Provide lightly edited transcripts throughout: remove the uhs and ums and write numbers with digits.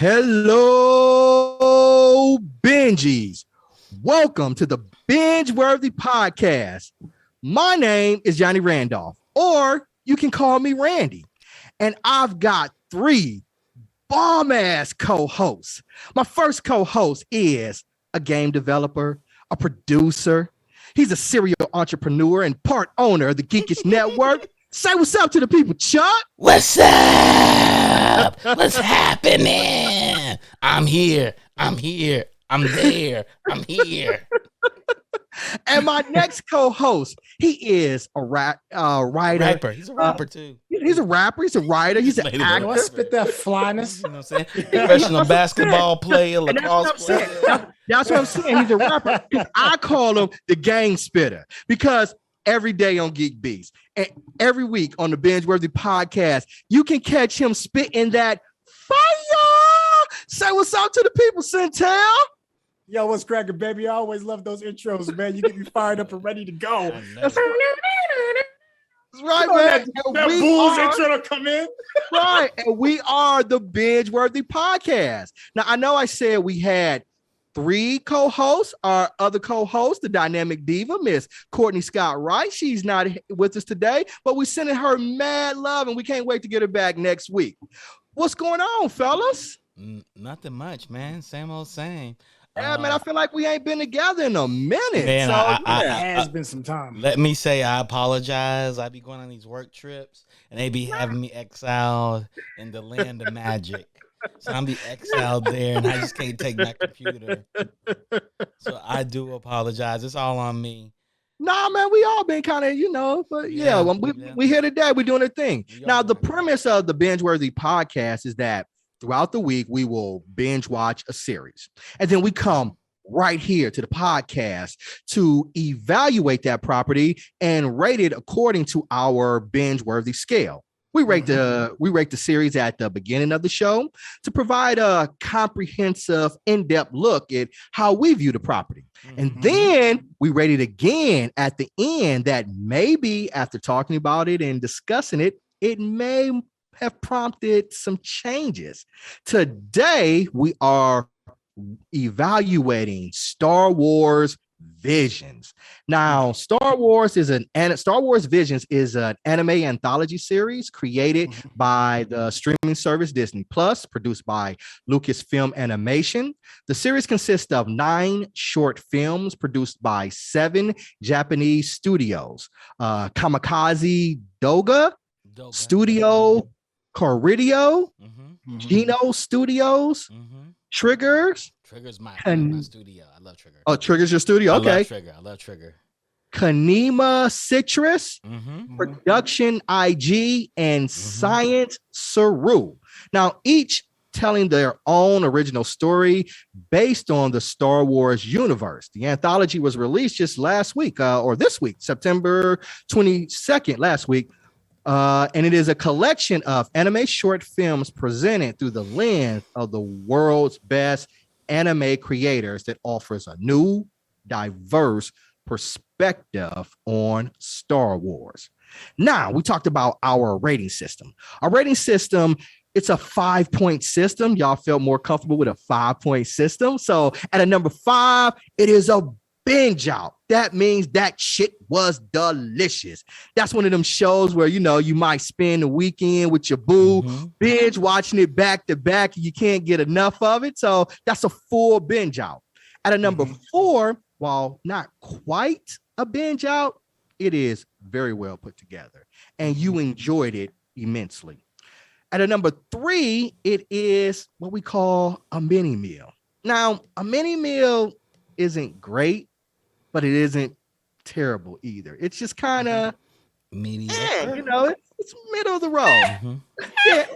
Hello, Bingies. Welcome to the BingeWorthy Podcast. My name is Johnny Randolph, or you can call me Randy. And I've got three bomb-ass co-hosts. My first co-host is a game developer, a producer. He's a serial entrepreneur and part owner of the Geekish Network. Say what's up to the people, Chuck. What's up? What's happening? I'm here. I'm there. I'm here. And my next co-host, he is a writer. He's a rapper too. He's a rapper. He's a writer. He's an actor. I spit that flyness. You know what I'm saying? Professional basketball player, lacrosse player. That's what I'm saying. He's a rapper. I call him the gang spitter because every day on Geek Beats and every week on the BingeWorthy Podcast, you can catch him spitting that fire. Say what's up to the people, Syntell. Yo, what's cracking, baby? I always love those intros, man. You get me fired up and ready to go. That's right, man. That Bulls intro to come in. Right. And we are the BingeWorthy Podcast. Now, I know I said we had three co-hosts. Our other co-host, the dynamic diva, Miss Cortney Scott Wright. She's not with us today, but we're sending her mad love, and we can't wait to get her back next week. What's going on, fellas? Nothing much, man. Same old same. Yeah, man, I feel like we ain't been together in a minute. Man, It has been some time. Let me say I apologize. I be going on these work trips, and they be having me exiled in the land of magic. So I'm be exiled there, and I just can't take my computer. So I do apologize. It's all on me. Nah, man, we all been kind of, but yeah, when we here today, we're doing a thing. Now, the premise of the BingeWorthy Podcast is that throughout the week, we will binge watch a series. And then we come right here to the podcast to evaluate that property and rate it according to our binge-worthy scale. We rate the series at the beginning of the show to provide a comprehensive, in-depth look at how we view the property. And then we rate it again at the end that maybe after talking about it and discussing it, it may have prompted some changes. Today, we are evaluating Star Wars Visions. Now, Star Wars Visions is an anime anthology series created by the streaming service Disney Plus, produced by Lucasfilm Animation. The series consists of 9 short films produced by 7 Japanese studios: Kamikaze Doga Studio, Corridio, Geno Studios, Trigger's my studio. I love Trigger. Oh, Trigger's your studio. Okay. I love Trigger. Kanema Citrus, Production IG, and Science Saru. Now, each telling their own original story based on the Star Wars universe. The anthology was released just last week, or this week, September 22nd, last week. And it is a collection of anime short films presented through the lens of the world's best anime creators that offers a new, diverse perspective on Star Wars. Now, we talked about our rating system. Our rating system, it's a 5-point system. Y'all felt more comfortable with a 5-point system. So at a number 5, it is a binge out. That means that shit was delicious. That's one of them shows where, you might spend the weekend with your boo, binge watching it back to back. You can't get enough of it. So that's a full binge out. At a number 4, while not quite a binge out, it is very well put together and you enjoyed it immensely. At a number 3, it is what we call a mini meal. Now, a mini meal isn't great, but it isn't terrible either. It's just kind of mediocre. It's middle of the road. Yeah,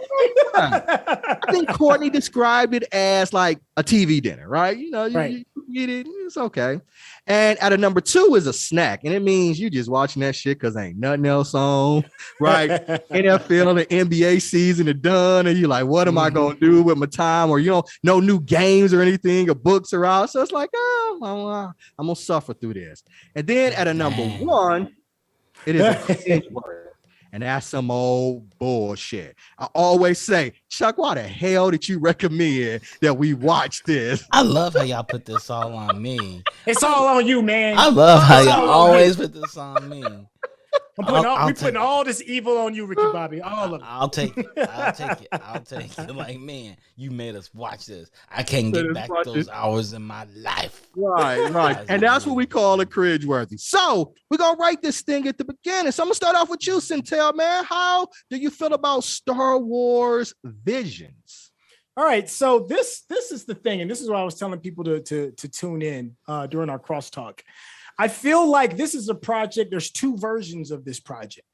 I think Courtney described it as like a TV dinner, right? You eat it, it's okay. And at a number 2 is a snack, and it means you just watching that shit because ain't nothing else on, right? NFL and NBA season are done, and you're like, what am I gonna do with my time? Or no new games or anything, or books are out, so it's like, I'm gonna suffer through this. And then at a number 1, it is a binge word. And that's some old bullshit. I always say, Chuck, why the hell did you recommend that we watch this? I love how y'all put this all on me. It's all on you, man. I love how It's y'all all on always you. put this on me. We're putting all this evil on you, Ricky Bobby. All of it. I'll take it. I'll take it. Like, man, you made us watch this. I can't get back those hours in my life. Right. And that's what we call it cringeworthy. So we're going to write this thing at the beginning. So I'm going to start off with you, Syntell, man. How do you feel about Star Wars Visions? All right. So this is the thing. And this is what I was telling people to tune in during our crosstalk. I feel like this is a project. There's two versions of this project.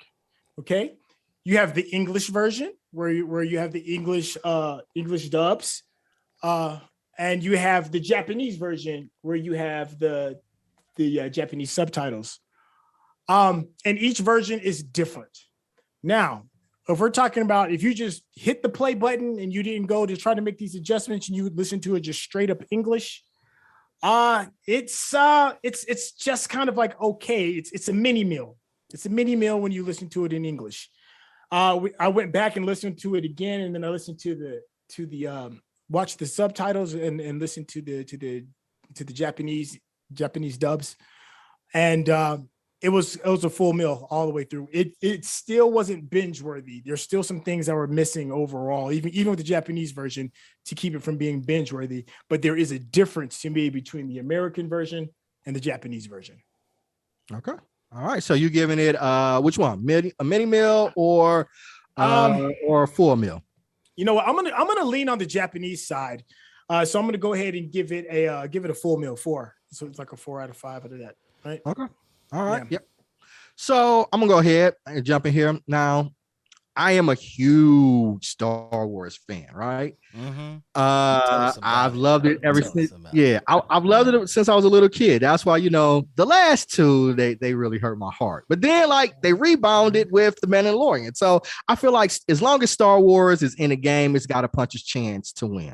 Okay. You have the English version where you have the English dubs, and you have the Japanese version where you have the Japanese subtitles. And each version is different. Now, if we're talking about if you just hit the play button and you didn't go to try to make these adjustments and you would listen to it just straight up English, it's just kind of like okay. It's a mini meal. It's a mini meal when you listen to it in English. I went back and listened to it again, and then I listened to the watch the subtitles and listen to the Japanese dubs, and it was a full meal all the way through. It still wasn't binge worthy. There's still some things that were missing overall, even with the Japanese version, to keep it from being binge worthy. But there is a difference to me between the American version and the Japanese version. Okay. All right. So you're giving it which one? A mini meal or a full meal? You know what? I'm gonna lean on the Japanese side. So I'm gonna go ahead and give it a full meal 4. So it's like a 4 out of 5 out of that. Right. Okay. All right. Yeah. Yep. So I'm gonna go ahead and jump in here now. I am a huge Star Wars fan, right? Mm-hmm. I've loved it ever since. Yeah, I've loved it since I was a little kid. That's why, the last two, they really hurt my heart. But then, like, they rebounded with The Mandalorian. So I feel like as long as Star Wars is in a game, it's got a puncher's chance to win.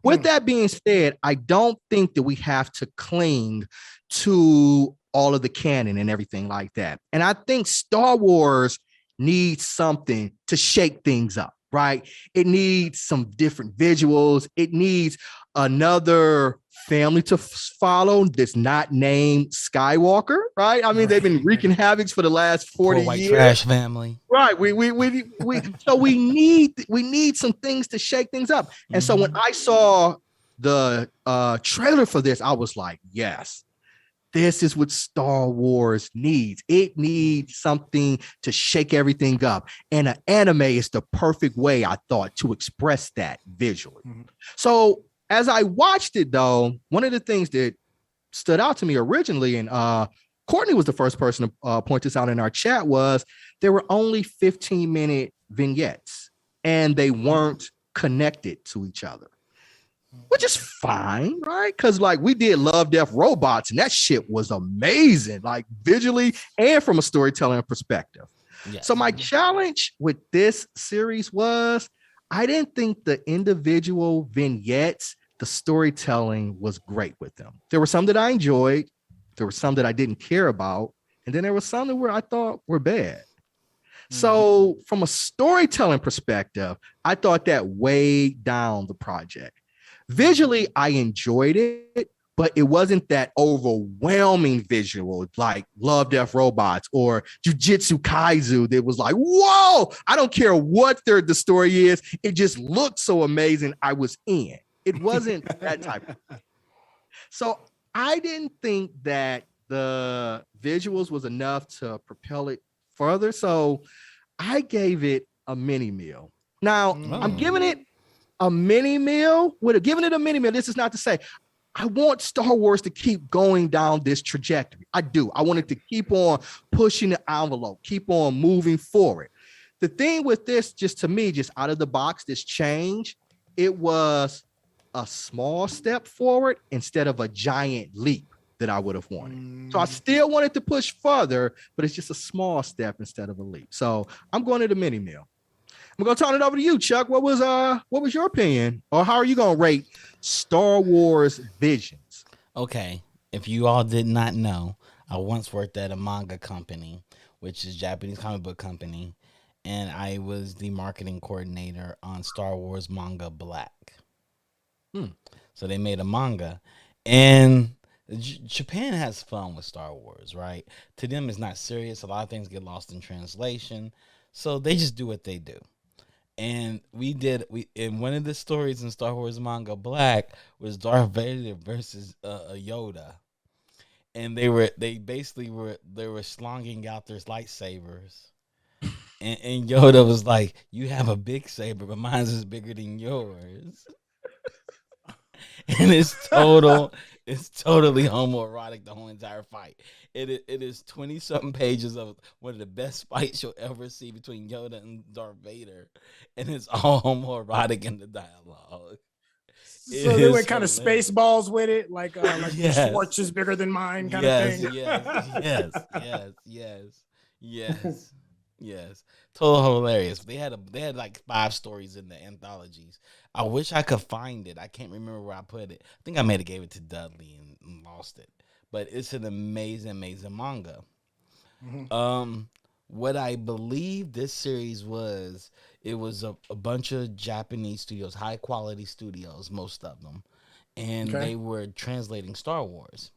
With that being said, I don't think that we have to cling to all of the canon and everything like that. And I think Star Wars needs something to shake things up, right? It needs some different visuals. It needs another family to follow that's not named Skywalker, right? I mean, they've been wreaking havoc for the last 40 white years. Trash family, right? So we need some things to shake things up. And so when I saw the trailer for this, I was like, yes. This is what Star Wars needs. It needs something to shake everything up. And an anime is the perfect way, I thought, to express that visually. Mm-hmm. So as I watched it, though, one of the things that stood out to me originally, and Cortney was the first person to point this out in our chat, was there were only 15-minute vignettes, and they weren't connected to each other. Which is fine, right? Because like we did Love, Death, Robots, and that shit was amazing, like visually and from a storytelling perspective. Yeah. So my challenge with this series was I didn't think the individual vignettes, the storytelling was great with them. There were some that I enjoyed. There were some that I didn't care about. And then there was some that I thought were bad. So from a storytelling perspective, I thought that weighed down the project. Visually, I enjoyed it, but it wasn't that overwhelming visual like Love, Death, Robots or Jujutsu Kaisen that was like, whoa, I don't care what the story is. It just looked so amazing. I was in. It wasn't that type of thing. So I didn't think that the visuals was enough to propel it further. So I gave it a mini meal. Now, I'm giving it a mini meal. Giving it a mini meal, this is not to say I want Star Wars to keep going down this trajectory. I do. I want it to keep on pushing the envelope, keep on moving forward. The thing with this, just to me, just out of the box, this change, it was a small step forward instead of a giant leap that I would have wanted. So I still wanted to push further, but it's just a small step instead of a leap. So I'm going to the mini meal. I'm going to turn it over to you, Chuck. What was your opinion, or how are you going to rate Star Wars Visions? Okay, if you all did not know, I once worked at a manga company, which is a Japanese comic book company, and I was the marketing coordinator on Star Wars manga Black. So they made a manga, and Japan has fun with Star Wars, right? To them, it's not serious. A lot of things get lost in translation, so they just do what they do. And we in one of the stories in Star Wars manga Black was Darth Vader versus Yoda, and they were slonging out their lightsabers. And Yoda was like, "You have a big saber, but mine's is bigger than yours." And it's totally homoerotic, the whole entire fight. It is 20 something pages of one of the best fights you'll ever see between Yoda and Darth Vader, and it's all homoerotic in the dialogue. So they went kind of space balls with it, like Yes. your Schwartz is bigger than mine kind of thing. Yes. Total hilarious. They had like 5 stories in the anthologies. I wish I could find it. I can't remember where I put it. I think I may have gave it to Dudley and lost it. But it's an amazing manga. What I believe this series was, it was a bunch of Japanese studios, high quality studios, most of them, and they were translating Star Wars.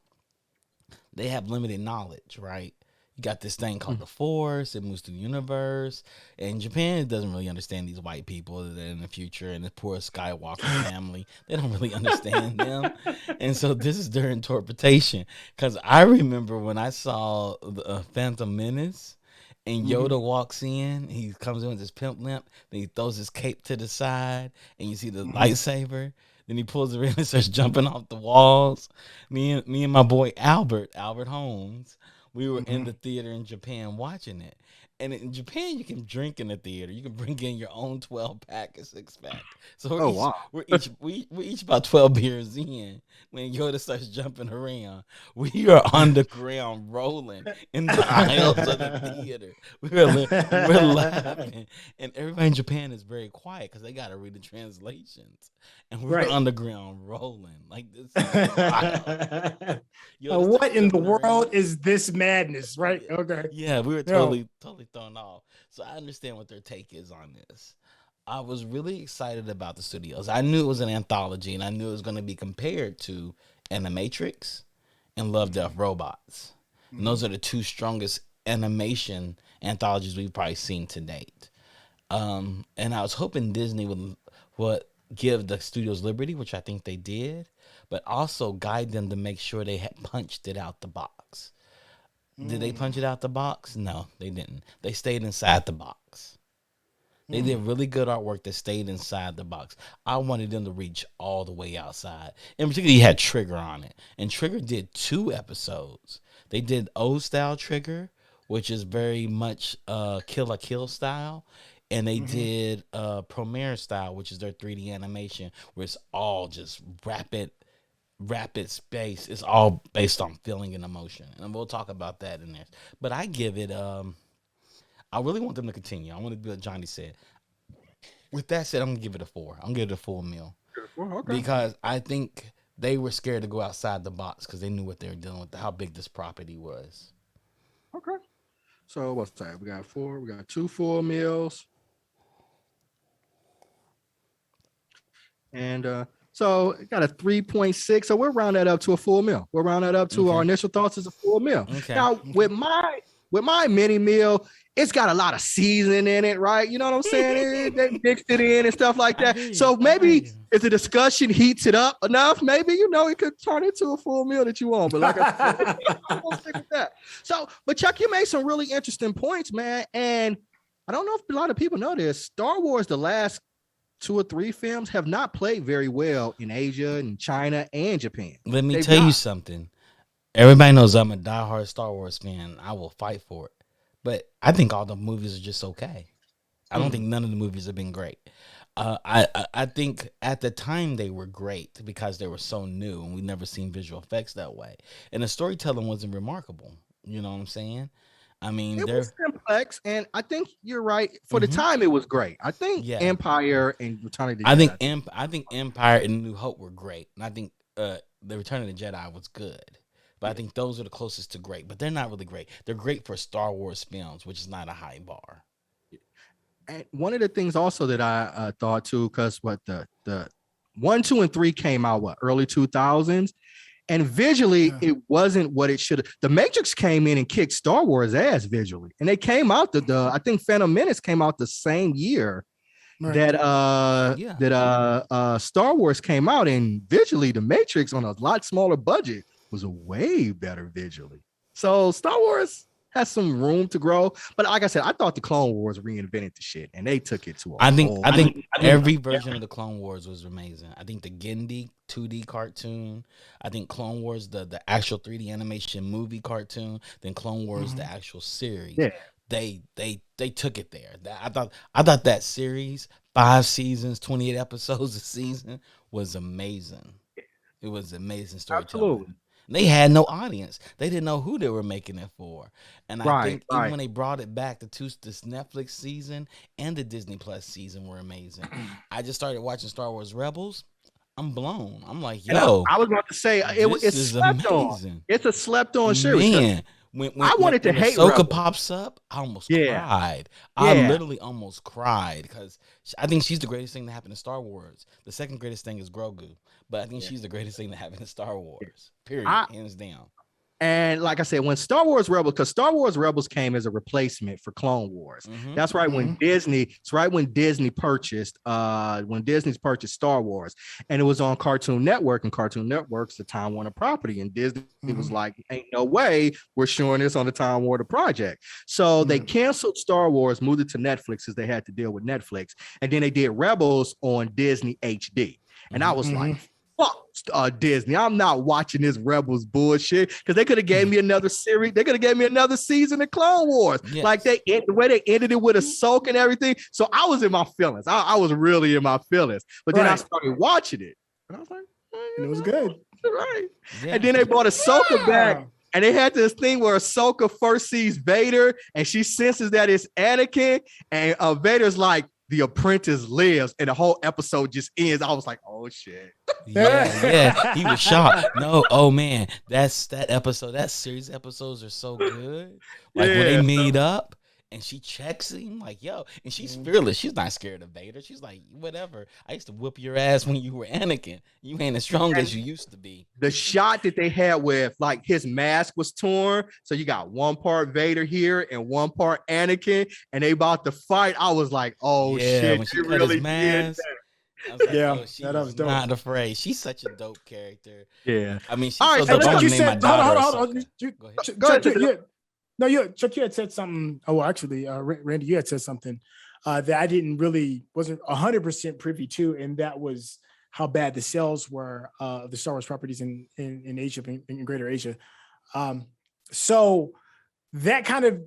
They have limited knowledge, right? You got this thing called the Force. It moves through the universe. And Japan doesn't really understand these white people that are in the future and the poor Skywalker family. They don't really understand them. And so this is their interpretation. Because I remember when I saw the Phantom Menace, and Yoda walks in, he comes in with his pimp limp, then he throws his cape to the side, and you see the lightsaber. Then he pulls it in and starts jumping off the walls. Me and my boy Albert Holmes, we were in the theater in Japan watching it. And in Japan, you can drink in the theater. You can bring in your own 12-pack or 6-pack. So we're each about 12 beers in. When Yoda starts jumping around, we are on the ground rolling in the aisles of the theater. We're laughing, and everybody in Japan is very quiet because they got to read the translations, and we're on the ground rolling like this. What in the world is this madness, right? Okay. Yeah, we were totally thrown off. So I understand what their take is on this. I was really excited about the studios. I knew it was an anthology, and I knew it was going to be compared to Animatrix and Love, Death, Robots. And those are the 2 strongest animation anthologies we've probably seen to date. And I was hoping Disney would give the studios liberty, which I think they did, but also guide them to make sure they had punched it out the box. Did they punch it out the box? No, they didn't. They stayed inside the box. They did really good artwork that stayed inside the box. I wanted them to reach all the way outside. And particularly, you had Trigger on it. And Trigger did 2 episodes. They did old style Trigger, which is very much Kill la Kill style. And they did Premiere style, which is their 3D animation, where it's all just rapid space. It's all based on feeling and emotion. And we'll talk about that in this. But I give it... I really want them to continue. I want to do what Johnny said. With that said, I'm going to give it a 4. I'm going to give it a full meal. Because I think they were scared to go outside the box because they knew what they were dealing with, how big this property was. Okay. So what's that? We got 4. We got 2 full meals. And so it got a 3.6. So we'll round that up to a full meal. We'll round that up to our initial thoughts as a full meal. Now, with my mini meal, it's got a lot of seasoning in it, right? You know what I'm saying? They mixed it in and stuff like that. So maybe if the discussion heats it up enough, maybe, it could turn into a full meal that you want. But like I said, I'm gonna stick with that. So, but Chuck, you made some really interesting points, man. And I don't know if a lot of people know this. Star Wars, the last 2 or 3 films have not played very well in Asia and China and Japan. Let me tell you something. Everybody knows I'm a diehard Star Wars fan. I will fight for it. But I think all the movies are just okay. I don't think none of the movies have been great. I think at the time they were great because they were so new and we never seen visual effects that way. And the storytelling wasn't remarkable. You know what I'm saying? I mean, it was complex, and I think you're right. For the time, it was great. I think Empire and Return of the Jedi. I think Empire and New Hope were great, and I think the Return of the Jedi was good. But I think those are the closest to great. But they're not really great. They're great for Star Wars films, which is not a high bar. And one of the things also that I thought too, because what the 1, 2, and 3 came out early 2000s, and visually it wasn't what it should have. The Matrix came in and kicked Star Wars ass visually, and they came out the I think Phantom Menace came out the same year that Star Wars came out, and visually the Matrix on a lot smaller budget was a way better visually. So Star Wars has some room to grow, but like I said, I thought the Clone Wars reinvented the shit, and they took it to. I think every version of the Clone Wars was amazing. I think the Genndy 2D cartoon, I think Clone Wars the actual 3D animation movie cartoon, then Clone Wars the actual series. Yeah. They took it there. I thought that series, 5 seasons, 28 episodes a season, was amazing. It was amazing storytelling. Absolutely. They had no audience. They didn't know who they were making it for. And I think even when they brought it back, this Netflix season and the Disney Plus season were amazing. I just started watching Star Wars Rebels. I'm blown. I'm like, yo. I was about to say, it's slept on. It's a slept on series. Man, when I wanted to hate Ahsoka Rebels. Pops up, I almost cried. I literally almost cried because I think she's the greatest thing that happened in Star Wars. The second greatest thing is Grogu, but I think she's the greatest thing that happened in Star Wars. Period, hands down. And like I said, when Star Wars Rebels came as a replacement for Clone Wars. That's right when Disney purchased Star Wars, and it was on Cartoon Network, and Cartoon Network's the Time Warner property, and Disney was like, ain't no way we're showing this on the Time Warner project. So they canceled Star Wars, moved it to Netflix because they had to deal with Netflix, and then they did Rebels on Disney HD. And I was like, fuck Disney, I'm not watching this Rebels bullshit, because they could have gave me another series. They could have gave me another season of Clone Wars. Like the way they ended it with Ahsoka and everything. So I was in my feelings. I was really in my feelings. But then I started watching it, and I was like, it was good. Right. And then they brought Ahsoka back. And they had this thing where Ahsoka first sees Vader, and she senses that it's Anakin, and Vader's like, the apprentice lives, and the whole episode just ends. I was like, oh shit. Yeah. He was shocked. No, oh man, that episode, that series episodes are so good. Like when they meet up and she checks him, like, yo, and she's fearless. She's not scared of Vader. She's like, whatever. I used to whoop your ass when you were Anakin. You ain't as strong as you used to be. The shot that they had with, like, his mask was torn, so you got one part Vader here and one part Anakin, and they about to fight. I was like, oh shit, when she cut really his mask. I was like, that was dope. Not afraid. She's such a dope character. Yeah. I mean, she's all right, so dope. You said, hold on. Go ahead. No, Chuck, you had said something. Oh, well, actually, Randy, you had said something that I wasn't 100% privy to, and that was how bad the sales were of the Star Wars properties in Asia, in Greater Asia. So that kind of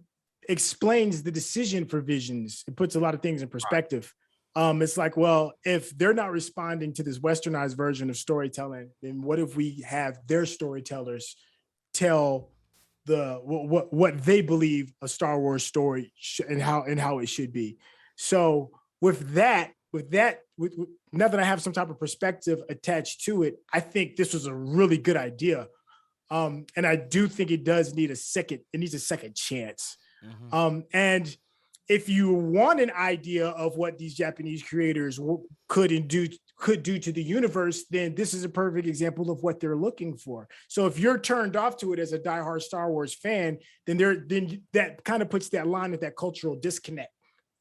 explains the decision for Visions. It puts a lot of things in perspective. It's like, well, if they're not responding to this westernized version of storytelling, then what if we have their storytellers tell what they believe a Star Wars story and how it should be. So with that, now that I have some type of perspective attached to it, I think this was a really good idea. And I do think it does need it needs a second chance. And if you want an idea of what these Japanese creators could do to the universe, then this is a perfect example of what they're looking for. So if you're turned off to it as a diehard Star Wars fan, then that kind of puts that line at that cultural disconnect.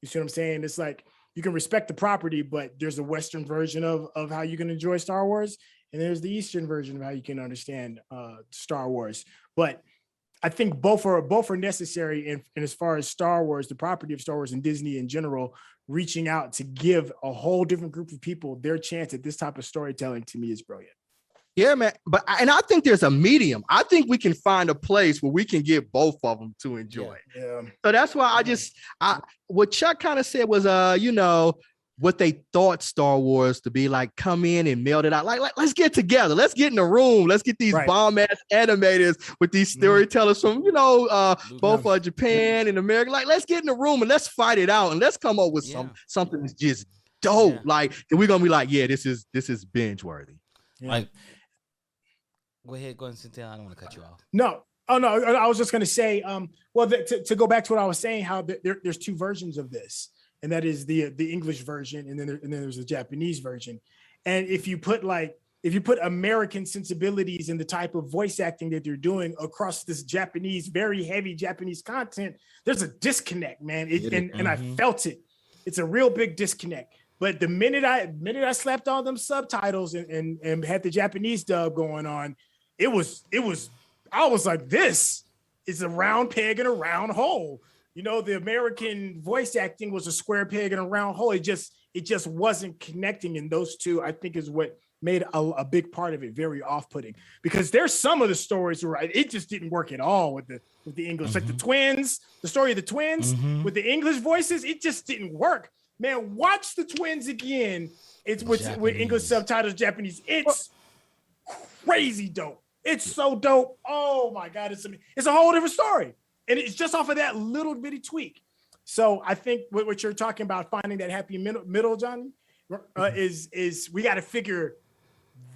You see what I'm saying? It's like, you can respect the property, but there's a Western version of how you can enjoy Star Wars, and there's the Eastern version of how you can understand Star Wars. But I think both are necessary. And as far as Star Wars, the property of Star Wars and Disney in general, reaching out to give a whole different group of people their chance at this type of storytelling, to me, is brilliant. Yeah, man. And I think there's a medium. I think we can find a place where we can get both of them to enjoy. Yeah. So that's why what Chuck kind of said was, what they thought Star Wars to be like, come in and meld it out. Like let's get together. Let's get in the room. Let's get these bomb ass animators with these storytellers from, both Japan and America. Like, let's get in the room and let's fight it out. And let's come up with something that's just dope. Yeah. Like, and we're going to be like, yeah, this is binge worthy. Yeah. Like, go ahead, Syntell. I don't want to cut you off. No. Oh, no. I was just going to say, to go back to what I was saying, how there's two versions of this. and that is the English version, and then there's the Japanese version. And if you put American sensibilities and the type of voice acting that they're doing across this Japanese, very heavy Japanese content, there's a disconnect, man. And I felt it. It's a real big disconnect. But the minute I slapped on them subtitles and had the Japanese dub going on, I was like, this is a round peg in a round hole. You know, the American voice acting was a square peg in a round hole. It just wasn't connecting. And those two, I think, is what made a big part of it very off-putting. Because there's some of the stories where it just didn't work at all with the English. Like the twins, the story of the twins with the English voices, it just didn't work. Man, watch the twins again. It's with English subtitles, Japanese. It's crazy dope. It's so dope. Oh my God, it's a whole different story. And it's just off of that little bitty tweak. So I think what you're talking about, finding that happy middle, Johnny, is we got to figure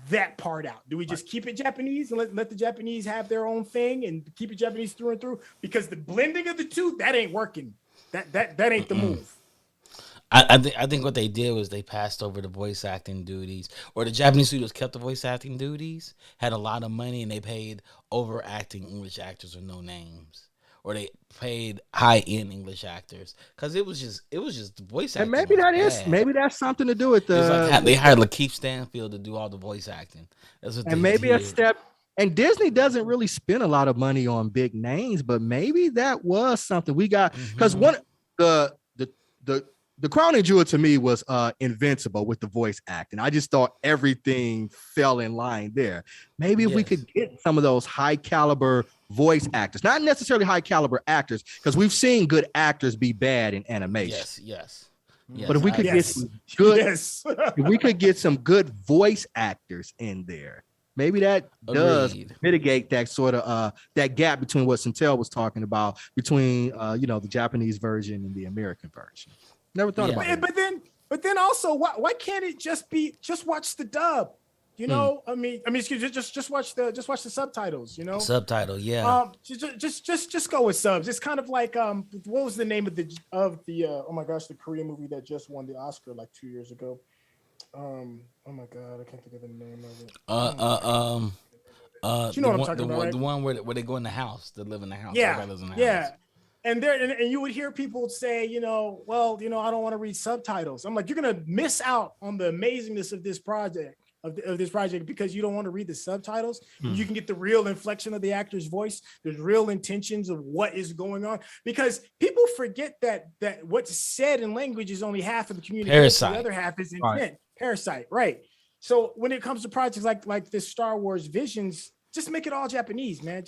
that part out. Do we just keep it Japanese and let the Japanese have their own thing and keep it Japanese through and through? Because the blending of the two, that ain't working. That ain't the move. I think what they did was they passed over the voice acting duties, or the Japanese studios kept the voice acting duties, had a lot of money, and they paid overacting English actors with no names, or they paid high-end English actors because it was just the voice acting. And maybe that's something to do with they hired Lakeith Stanfield to do all the voice acting. That's what. And maybe did. A step. And Disney doesn't really spend a lot of money on big names, but maybe that was something we got because one the crowning jewel to me was Invincible with the voice acting. I just thought everything fell in line there. Maybe if we could get some of those high caliber voice actors, not necessarily high caliber actors, because we've seen good actors be bad in animation. Yes. But if we could get some good, if we could get some good voice actors in there, maybe that does mitigate that sort of that gap between what Syntell was talking about between the Japanese version and the American version. Never thought about it. But then also, why can't it just watch the dub? You know, I mean, excuse me, just watch the subtitles. You know, subtitle, yeah. Just go with subs. It's kind of like what was the name of the oh my gosh, the Korean movie that just won the Oscar like 2 years ago? Oh my God, I can't think of the name of it. You know what I'm talking about, right? The one where they go in the house, they live in the house. Yeah. And you would hear people say, I don't want to read subtitles. I'm like, you're gonna miss out on the amazingness of this project because you don't want to read the subtitles. You can get the real inflection of the actor's voice. There's real intentions of what is going on, because people forget that what's said in language is only half of the communication. Parasite. The other half is intent. Parasite, right? So when it comes to projects like this Star Wars Visions, just make it all Japanese, man.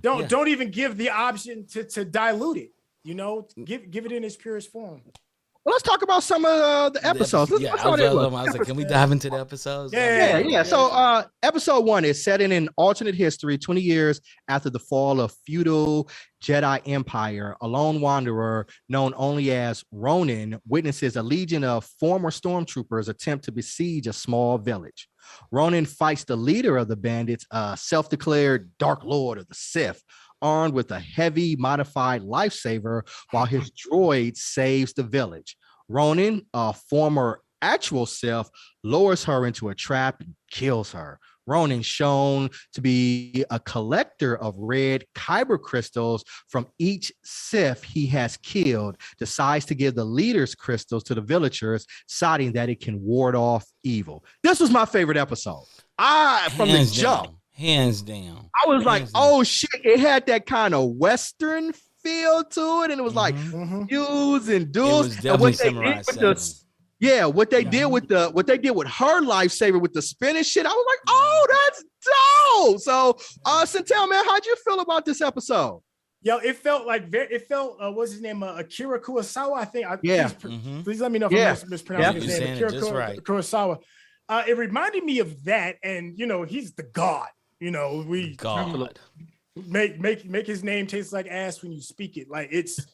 Don't even give the option to dilute it. Give it in its purest form. Well, let's talk about some of the episodes. I was like, can we dive into the episodes? Yeah. So episode 1 is set in an alternate history 20 years after the fall of feudal Jedi Empire. A lone wanderer known only as Ronin witnesses a legion of former stormtroopers attempt to besiege a small village. Ronin fights the leader of the bandits, a self-declared Dark Lord of the Sith, armed with a heavy modified lifesaver, while his droid saves the village. Ronin, a former actual Sith, lowers her into a trap and kills her. Ronin, shown to be a collector of red kyber crystals from each Sith he has killed, decides to give the leader's crystals to the villagers, citing that it can ward off evil. This was my favorite episode. From the jump. Hands down. I was like, oh shit, it had that kind of Western feel to it, and it was like fuse and duels. It was definitely Samurai 7. What they did with her lifesaver with the spinning shit, I was like, oh, that's dope. So Syntell, man, how'd you feel about this episode? Yo, it felt what's his name? Akira Kurosawa, I think. Please let me know if I'm mispronouncing his name. Akira Kurosawa. It reminded me of that, and he's the god. We make his name taste like ass when you speak it. Like it's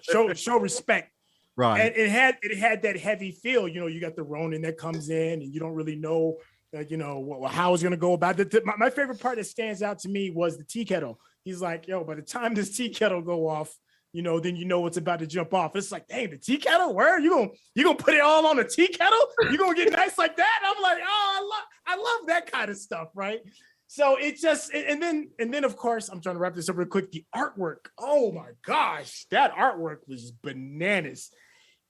show respect. Right. And it had that heavy feel. You got the Ronin that comes in, and you don't really know how it's gonna go about it. My favorite part that stands out to me was the tea kettle. He's like, yo, by the time this tea kettle go off, then you know what's about to jump off. It's like, dang, the tea kettle, where you gonna put it all on the tea kettle? You gonna get nice like that? I'm like, oh, I love that kind of stuff, right? So it just, and then of course, I'm trying to wrap this up real quick. The artwork, oh my gosh, that artwork was bananas.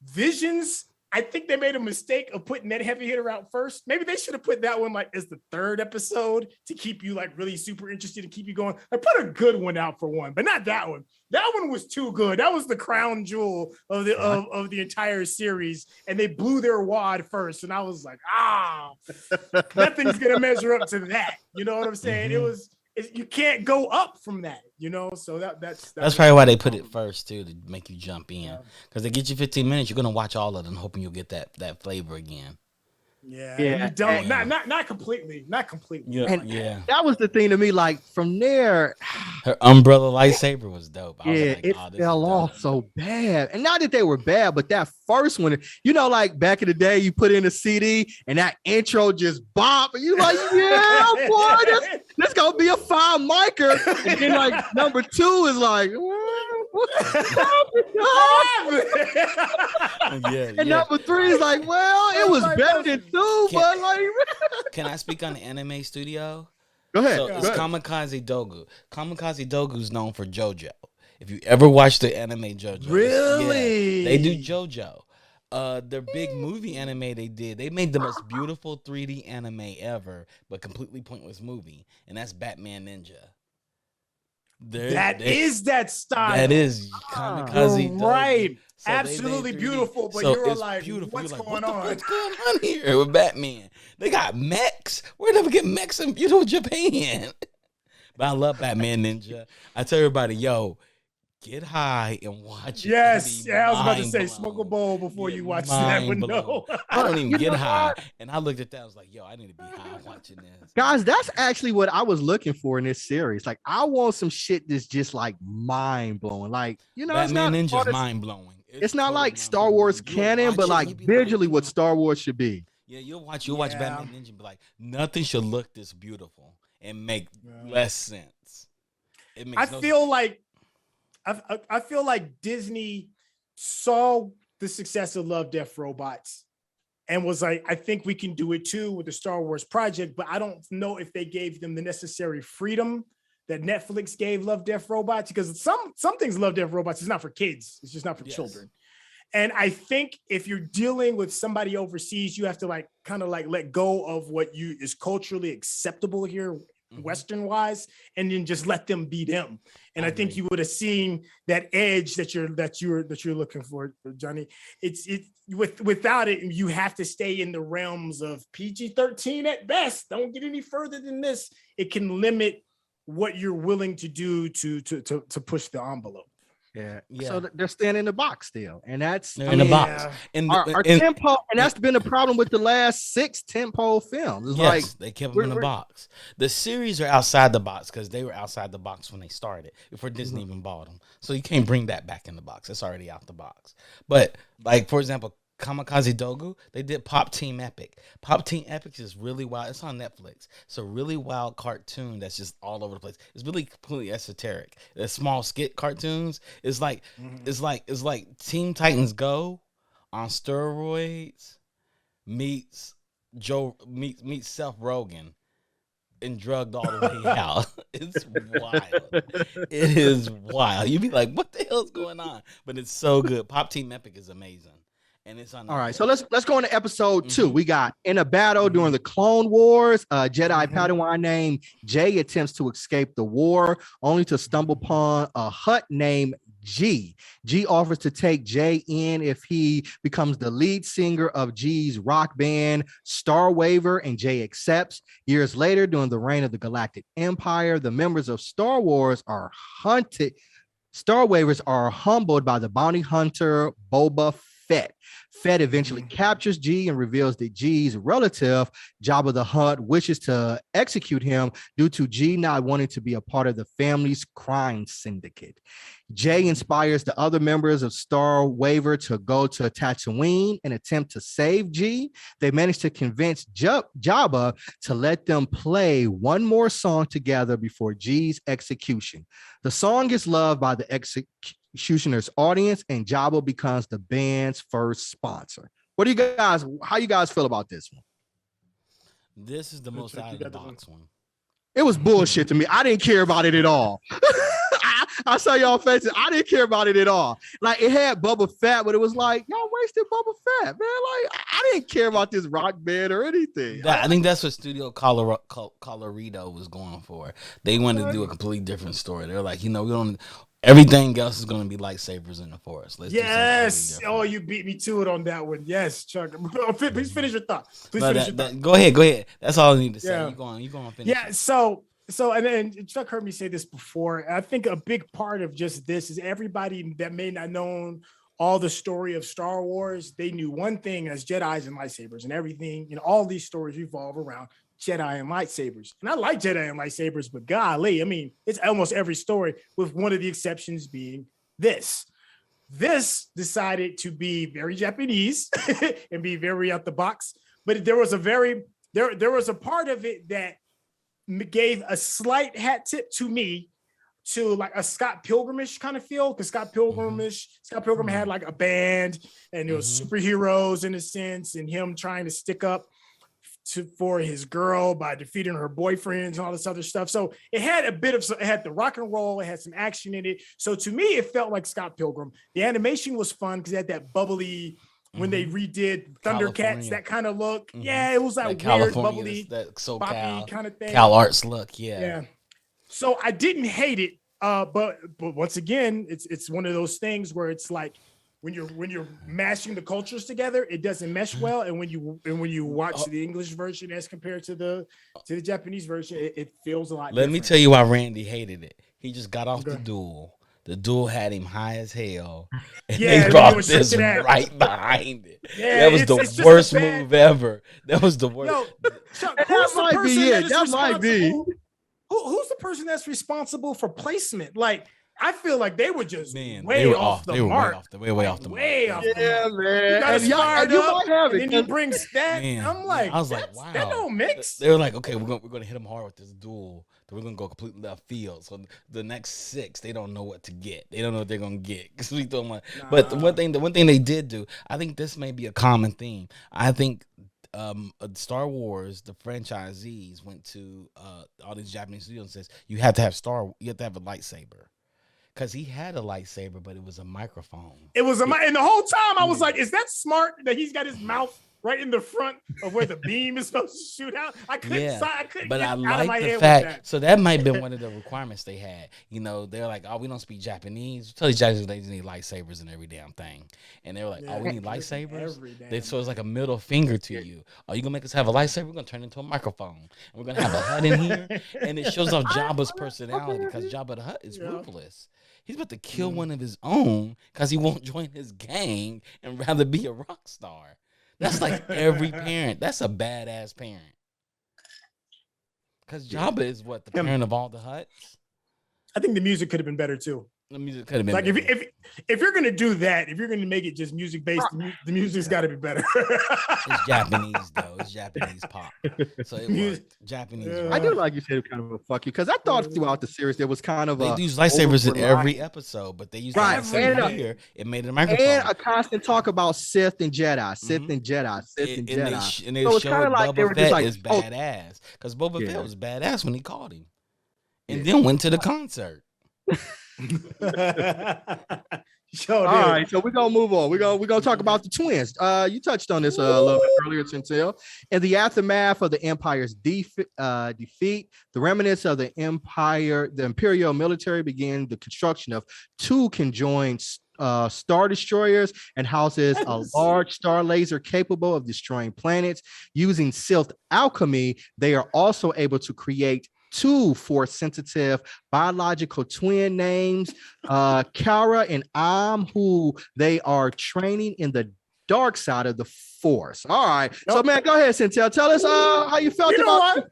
Visions, I think they made a mistake of putting that heavy hitter out first. Maybe they should have put that one like as the third episode to keep you like really super interested and keep you going. I put a good one out for one, but not that one. That one was too good. That was the crown jewel of the entire series, and they blew their wad first. And I was like, nothing's gonna measure up to that. You know what I'm saying? You can't go up from that, so that's probably why they put it first too, to make you jump in, because they get you 15 minutes. You're gonna watch all of them, hoping you'll get that flavor again. Yeah, you don't. Not completely. Yeah. That was the thing to me. Like from there, her umbrella lightsaber was dope. I was like, it fell off so bad. And not that they were bad, but that first one, like back in the day, you put in a CD and that intro just bop, and you like, yeah, boy, this gonna be a fine micer. And then like number 2 is like, and number 3 is like, well, it was better than 2, but like. Can I speak on the anime studio? Go ahead. So it's Kamikaze Dogu. Kamikaze Dogu is known for JoJo. If you ever watched the anime JoJo, really, they do JoJo. Their big movie anime they made the most beautiful 3D anime ever, but completely pointless movie, and that's Batman Ninja. That is that style. That is Kamikaze Dogu. Right. So absolutely beautiful, but you're like, beautiful. What's like, going on? What's going on here with Batman? They got mechs. We'll never get mechs in beautiful Japan. But I love Batman Ninja. I tell everybody, get high and watch it. Yes, I was about to say, smoke a bowl before you watch that one. No, I don't even get high. And I looked at that, I was like, I need to be high watching this. Guys, that's actually what I was looking for in this series. Like, I want some shit that's just like mind blowing. Like, Batman Ninja's mind blowing. It's not like Star Wars canon, but like visually what Star Wars should be. Yeah, you'll watch Batman Ninja and be like, nothing should look this beautiful and make less sense. It makes I feel like Disney saw the success of Love, Death, Robots and was like, I think we can do it too with the Star Wars project, but I don't know if they gave them the necessary freedom that Netflix gave Love, Death, Robots, because some things Love, Death, Robots is not for kids. It's just not for children. And I think if you're dealing with somebody overseas, you have to like kind of like let go of what is culturally acceptable here, Western wise, and then just let them be them. And I think you would have seen that edge that you're looking for, Johnny. Without it, you have to stay in the realms of PG-13 at best. Don't get any further than this. It can limit what you're willing to do to push the envelope. Yeah. So they're staying in the box still, and that's in the box. And our tempo, and that's been a problem with the last 6 tentpole films. It's like they kept them in the box. The series are outside the box because they were outside the box when they started before Disney even bought them. So you can't bring that back in the box. It's already out the box. But like, for example, Kamikaze Dogu, they did Pop Team Epic. Pop Team Epic is really wild. It's on Netflix. It's a really wild cartoon that's just all over the place. It's really completely esoteric. The small skit cartoons. It's like it's like Teen Titans Go on steroids meets Seth Rogen and drugged all the way out. It's wild. It is wild. You'd be like, what the hell's going on? But it's so good. Pop Team Epic is amazing. And it's on. All right, so let's go into episode 2. We got in a battle during the Clone Wars. Jedi Padawan named Jay attempts to escape the war, only to stumble upon a Hutt named G. G offers to take Jay in if he becomes the lead singer of G's rock band Star Waver, and Jay accepts. Years later, during the reign of the Galactic Empire, the members of Star Wars are hunted. Star Wavers are humbled by the bounty hunter Boba Fett. Fett eventually captures G and reveals that G's relative, Jabba the Hutt, wishes to execute him due to G not wanting to be a part of the family's crime syndicate. Jay inspires the other members of Star Waver to go to Tatooine and attempt to save G. They manage to convince Jabba to let them play one more song together before G's execution. The song is loved by the Schuschner's audience, and Jabba becomes the band's first sponsor. How you guys feel about this one? This is the most out of the box one. It was bullshit to me. I didn't care about it at all. I saw y'all faces. I didn't care about it at all. Like, it had Boba Fett, but it was like, y'all wasted Boba Fett, man. Like, I didn't care about this rock band or anything. I think that's what Studio Colorado was going for. They wanted to do a completely different story. They're like, we don't. Everything else is going to be lightsabers in the forest. Yes. Oh, you beat me to it on that one. Yes, Chuck. Please finish your thought. Go ahead. That's all I need to say. Yeah. You going to finish. Yeah. So, and then Chuck heard me say this before. I think a big part of just this is everybody that may not known all the story of Star Wars. They knew one thing as Jedis and lightsabers, and everything. All these stories revolve around Jedi and lightsabers. And I like Jedi and lightsabers, but golly, I mean, it's almost every story, with one of the exceptions being this. This decided to be very Japanese and be very out the box. But there was a part of it that gave a slight hat tip to me to like a Scott Pilgrim-ish kind of feel, because Scott Pilgrim had like a band, and it was superheroes in a sense, and him trying to stick up for his girl by defeating her boyfriends and all this other stuff. So it had it had the rock and roll, it had some action in it. So to me, it felt like Scott Pilgrim. The animation was fun because it had that bubbly, when they redid Thundercats, California. that kind of look. Yeah, it was that weird, California, bubbly, that boppy kind of thing. Cal Arts look, yeah. So I didn't hate it, but once again, it's one of those things where it's like, when you're mashing the cultures together, it doesn't mesh well. And when you watch the English version as compared to the Japanese version, it feels a lot different. Let me tell you why Randy hated it. He just got off the duel. The duel had him high as hell. And they brought this right behind it. Yeah, that was the worst move ever. That was the worst. Yo, Chuck, who's the person that might be. Who's the person that's responsible for placement? Like, I feel like they were just way off the mark. Way off the mark. Yeah, man. You got fired up, have it. and then you bring that. Man, I'm like, I was like, wow. That don't mix. They were like, okay, we're gonna hit them hard with this duel. Then we're gonna go completely left field. So the next 6, they don't know what to get. They don't know what they're gonna get. But the one thing they did do, I think this may be a common theme. I think Star Wars, the franchisees went to all these Japanese studios and says you have to have a lightsaber. Because he had a lightsaber, but it was a microphone. And the whole time I was like, is that smart that he's got his mouth right in the front of where the beam is supposed to shoot out? I couldn't but get I out of like my the head fact. with that. So that might have been one of the requirements they had. They're like, oh, we don't speak Japanese. Tell these Japanese they just need lightsabers and every damn thing. And they were like, we need lightsabers. So it's like a middle finger to you. Oh, you gonna make us have a lightsaber? We're gonna turn it into a microphone. And we're gonna have a hut in here. And it shows off Jabba's personality, because Jabba the Hutt is ruthless. He's about to kill one of his own because he won't join his gang and rather be a rock star. That's like every parent. That's a badass parent. Because Jabba is the parent of all the Hutts. I think the music could have been better too. The music could have been like better. if you're gonna do that, if you're gonna make it just music based, the music's got to be better. It's Japanese though. It's Japanese pop, so it worked. Japanese. I do like you said, kind of a fuck you, because I thought throughout the series there was kind of they use lightsabers in every episode, but they use lightsabers here. It made it a microphone and a constant talk about Sith and Jedi, Sith and Jedi, Sith and Jedi. And they showed Boba Fett is badass, because Boba Fett was badass when he caught him, and then went to the concert. All right, so we're gonna move on. We're gonna talk about the twins. You touched on this a little bit earlier, Syntell. In the aftermath of the Empire's defeat, the remnants of the Imperial military began the construction of 2 conjoined star destroyers and houses a large star laser capable of destroying planets. Using Sith alchemy, they are also able to create 2 Force-sensitive biological twin names, Kara and Am, who they are training in the dark side of the Force. All right. So, man, go ahead, Syntell. Tell us how you felt about it.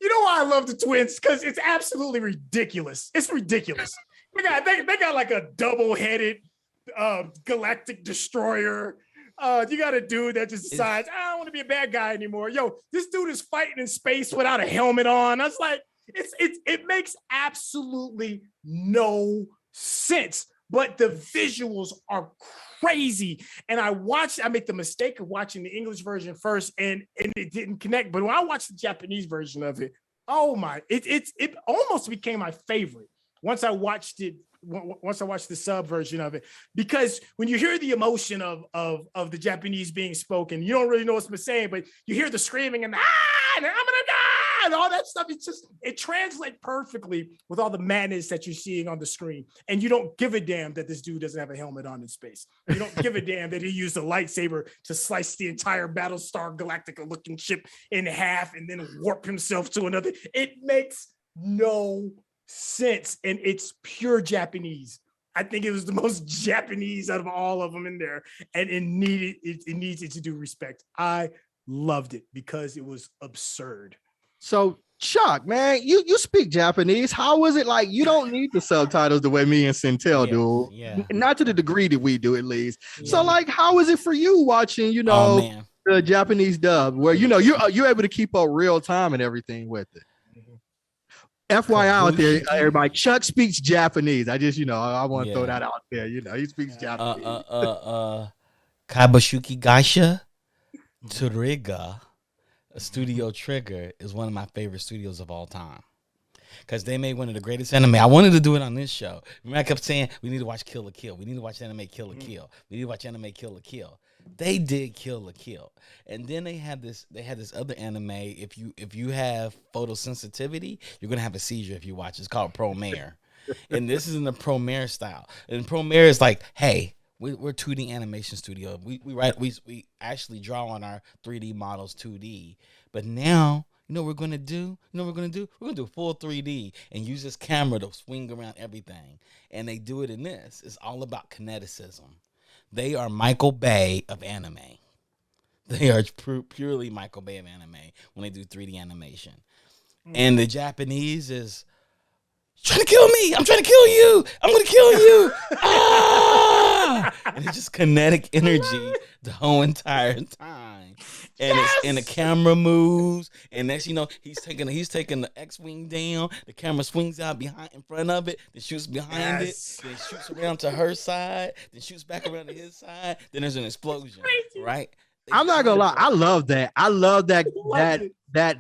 You know why I love the twins? Because it's absolutely ridiculous. It's ridiculous. They got like a double-headed galactic destroyer. You got a dude that just decides, I don't want to be a bad guy anymore. Yo, this dude is fighting in space without a helmet on. I was like, it makes absolutely no sense. but the visuals are crazy. And I made the mistake of watching the English version first, and it didn't connect. But when I watched the Japanese version of it, oh my, it almost became my favorite once I watched the sub version of it, because when you hear the emotion of the Japanese being spoken, you don't really know what's been saying, but you hear the screaming and and I'm gonna die and all that stuff. It translates perfectly with all the madness that you're seeing on the screen, and you don't give a damn that this dude doesn't have a helmet on in space. You don't give a damn that he used a lightsaber to slice the entire Battlestar Galactica looking ship in half and then warp himself to another. It makes no sense, and it's pure Japanese. I think it was the most Japanese out of all of them in there, and it needs its due respect. I loved it because it was absurd. So Chuck, man, you speak Japanese. How was it like? You don't need the subtitles the way me and Syntell do. Yeah. Not to the degree that we do, at least. Yeah. So like, how is it for you watching, the Japanese dub, where you're able to keep up real time and everything with it? FYI out there, everybody, Chuck speaks Japanese. I just, I want to throw that out there. He speaks Japanese. Kabashuki Gaisha Turiga Studio Trigger is one of my favorite studios of all time, because they made one of the greatest anime. I wanted to do it on this show. Remember, I kept saying we need to watch Kill la Kill. We need to watch anime Kill la Kill. We need to watch anime Kill la Kill. They did Kill la Kill, and then they had this other anime. If you have photosensitivity, you're gonna have a seizure if you watch. It's called Promare, and this is in the Promare style. And Promare is like, hey, we're 2D animation studio. We actually draw on our 3D models 2D, but now you know what we're gonna do. We're gonna do full 3D and use this camera to swing around everything. And they do it in this. It's all about kineticism. They are Michael Bay of anime. They are purely Michael Bay of anime when they do 3D animation. And the Japanese is trying to kill me. I'm trying to kill you. I'm going to kill you. Ah! And it's just kinetic energy the whole entire time. And the camera moves. And next, he's taking the X-wing down. The camera swings out in front of it. Then shoots behind it. Then shoots around to her side. Then shoots back around to his side. Then there's an explosion. Right? I'm not gonna lie. I love that. I love that.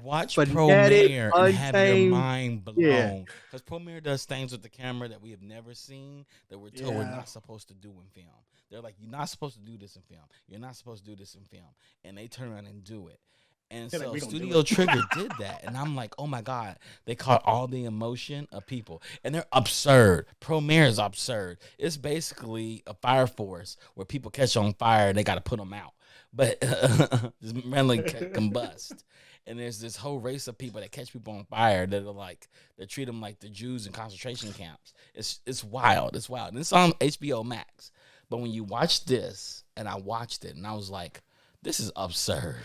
Watch Promare and have your mind blown. Because Promare does things with the camera that we have never seen, that we're told we're not supposed to do in film. They're like, you're not supposed to do this in film. You're not supposed to do this in film. And they turn around and do it. And so Studio Trigger did that. And I'm like, oh my God, they caught all the emotion of people. And they're absurd. Promare is absurd. It's basically a fire force where people catch on fire and they got to put them out. But just randomly combust. And there's this whole race of people that catch people on fire that are like, they treat them like the Jews in concentration camps. It's wild. It's wild. And it's on HBO Max. But when you watch this, and I watched it, and I was like, this is absurd.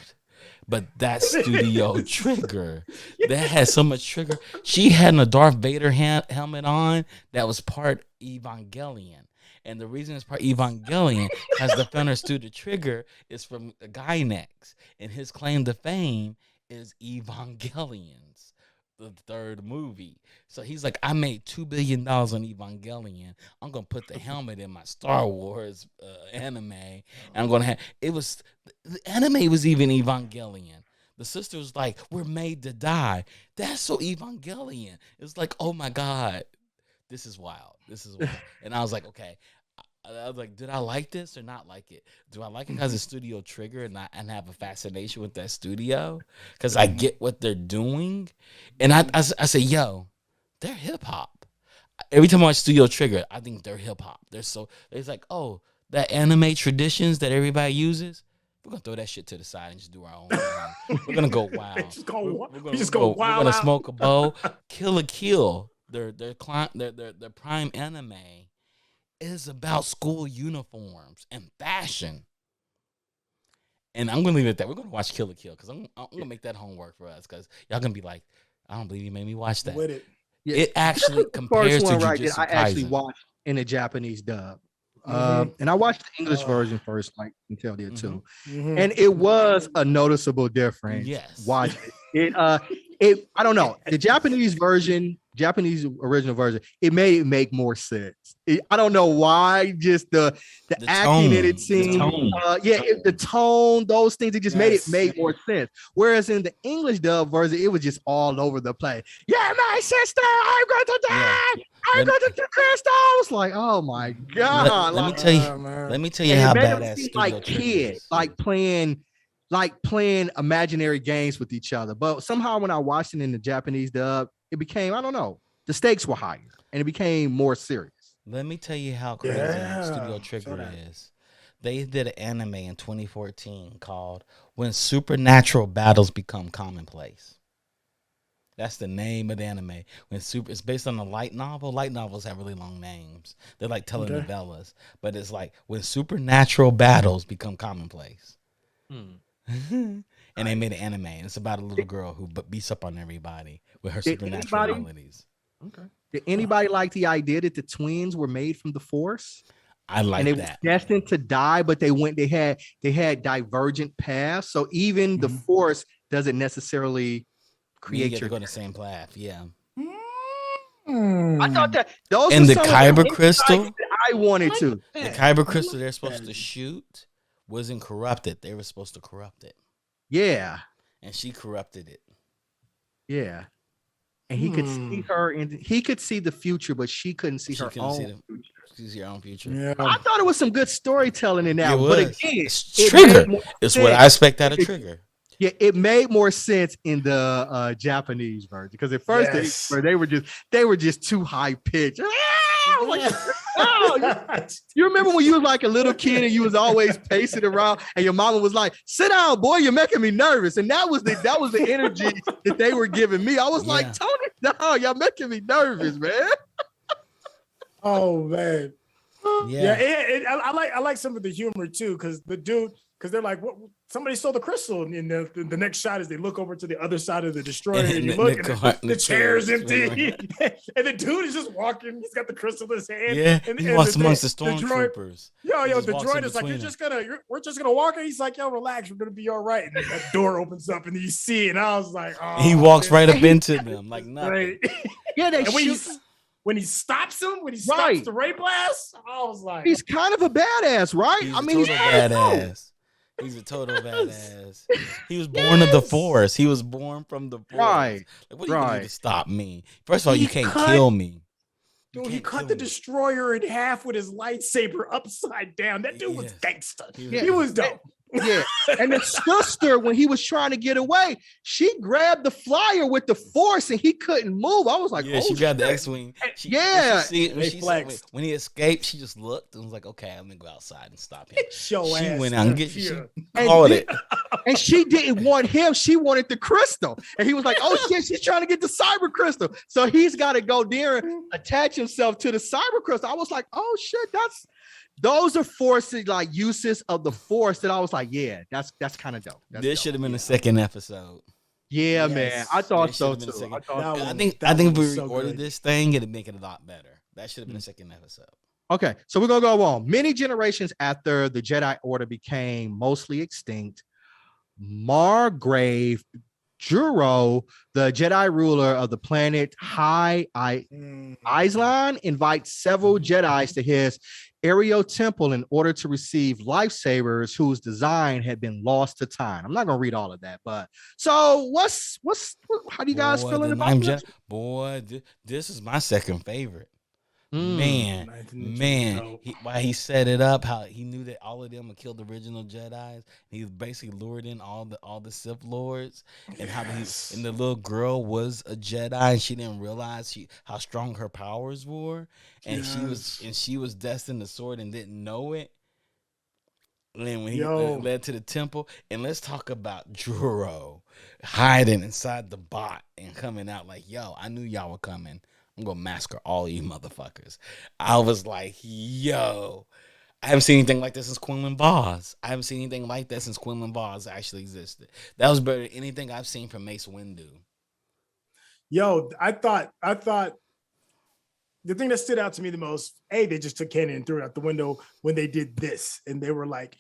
But that Studio Trigger, that had so much trigger. She had a Darth Vader helmet on that was part Evangelion. And the reason it's part Evangelion, because the founder Studio Trigger is from Gainax. And his claim to fame is Evangelion's, the third movie. So he's like, I made $2 billion on Evangelion. I'm going to put the helmet in my Star Wars anime. And I'm going to have, the anime was even Evangelion. The sister was like, we're made to die. That's so Evangelion. It's like, oh my God, this is wild. This is wild. And I was like, okay. I was like, did I like this or not like it? Do I like it because it's Studio Trigger and have a fascination with that studio? Because I get what they're doing. And I say, yo, they're hip hop. Every time I watch Studio Trigger, I think they're hip hop. It's like, oh, that anime traditions that everybody uses, we're going to throw that shit to the side and just do our own thing. We're going to go wild. We're going to smoke a bowl. Kill la Kill, their prime anime, is about school uniforms and fashion. And I'm going to leave it at that. We're going to watch Kill la Kill because I'm going to make that homework for us, because y'all going to be like, I don't believe you made me watch that. With it. Yeah. It actually compares to Jujutsu I Kaisen. actually watched in a Japanese dub. And I watched the English version first, like Syntell did too. And it was a noticeable difference. Yes. Watch it. I don't know. The Japanese version Japanese original version, it made it make more sense. I don't know why, just the acting in it seemed, the tone, those things, it just made more sense. Whereas in the English dub version, it was just all over the place. Yeah, my sister, I'm going to die. I'm going to do crystals. Like, oh my god! Let me tell you how badass Studio like kids, like playing imaginary games with each other. But somehow when I watched it in the Japanese dub, it became, I don't know, the stakes were higher and it became more serious. Let me tell you how crazy Studio Trigger is. They did an anime in 2014 called When Supernatural Battles Become Commonplace. That's the name of the anime. It's based on a light novel. Light novels have really long names. They're like telenovelas. But it's like when supernatural battles become commonplace. And they made an anime. And it's about a little girl who beats up on everybody with her supernatural abilities. Okay. Did anybody like the idea that the twins were made from the Force? I like and they that. were destined to die, but they had divergent paths. So even the Force doesn't necessarily create you go to the same path. Yeah. I thought that those and the kyber crystal. I wanted to. The kyber crystal they're supposed to shoot wasn't corrupted. They were supposed to corrupt it. Yeah. And she corrupted it. Yeah. And he could see her, and he could see the future, but she couldn't see her own future. She see her own future. Yeah. I thought it was some good storytelling in that. But again, it's Trigger. It's what I expect out of Trigger. Yeah, it made more sense in the Japanese version because at first they were just too high pitched. You remember when you was like a little kid and you was always pacing around and your mama was like, "Sit down, boy, you're making me nervous." And that was the energy that they were giving me. I was like, "Tone it down, y'all making me nervous, man." Oh man, I like some of the humor too because the dude. Because they're like, what? Somebody stole the crystal. And the next shot is they look over to the other side of the destroyer and you look, and the chair's empty. And the dude is just walking. He's got the crystal in his hand. Yeah, and he walks amongst the stormtroopers. The droid is like, we're just gonna walk. And he's like, yo, relax, we're gonna be all right. And that door opens up and you see, and I was like, oh. He walks right up into them like nothing. Right. Yeah, when he stops him, when he stops the ray blast, I was like, he's kind of a badass, right? He's badass. He's a total badass. He was born of the Force. He was born from the Force. Right. Like, what do you do to stop me? First of all, you can't kill me. Dude, he cut the destroyer in half with his lightsaber upside down. That dude was gangster. He was dope. Yeah, and the sister, when he was trying to get away, she grabbed the flyer with the Force, and he couldn't move. I was like, "Yeah, she grabbed the X-wing." When he escaped, she just looked and was like, "Okay, I'm gonna go outside and stop him." She went out and called it, and she didn't want him. She wanted the crystal, and he was like, "Oh shit, she's trying to get the cyber crystal." So he's got to go there and attach himself to the cyber crystal. I was like, "Oh shit, those are forces like uses of the Force that I was like, yeah, that's kind of dope." This should have been the second episode. Yeah, man, I thought so too. I think if we recorded this thing, it'd make it a lot better. That should have been the second episode. Okay, so we're gonna go on. Many generations after the Jedi Order became mostly extinct, Margrave Juro, the Jedi ruler of the planet High Islan, invites several Jedis to his Aereo Temple in order to receive lifesavers whose design had been lost to time. I'm not gonna read all of that, but so how do you guys feeling about this? This is my second favorite. Man, why he set it up, how he knew that all of them would kill the original Jedis. He basically lured in all the Sith Lords, and how and the little girl was a Jedi, and she didn't realize how strong her powers were, and she was destined to sword and didn't know it. And then when he led to the temple, and let's talk about Juro hiding inside the bot and coming out like, "Yo, I knew y'all were coming. I'm going to massacre all you motherfuckers." I was like, yo, I haven't seen anything like this since Quinlan Vos. I haven't seen anything like that since Quinlan Vos actually existed. That was better than anything I've seen from Mace Windu. Yo, I thought the thing that stood out to me the most, they just took Kanan and threw it out the window when they did this. And they were like,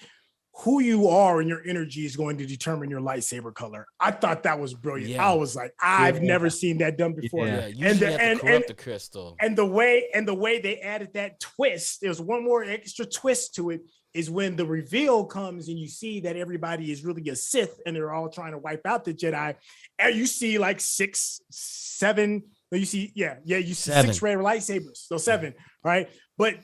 who you are and your energy is going to determine your lightsaber color. I thought that was brilliant. Yeah. I was like, I've never seen that done before. Yeah, you have to corrupt the crystal. And the way they added that twist, there's one more extra twist to it, is when the reveal comes and you see that everybody is really a Sith and they're all trying to wipe out the Jedi. And you see like 6, 7, you see, you see 6 red lightsabers. So 7, right? But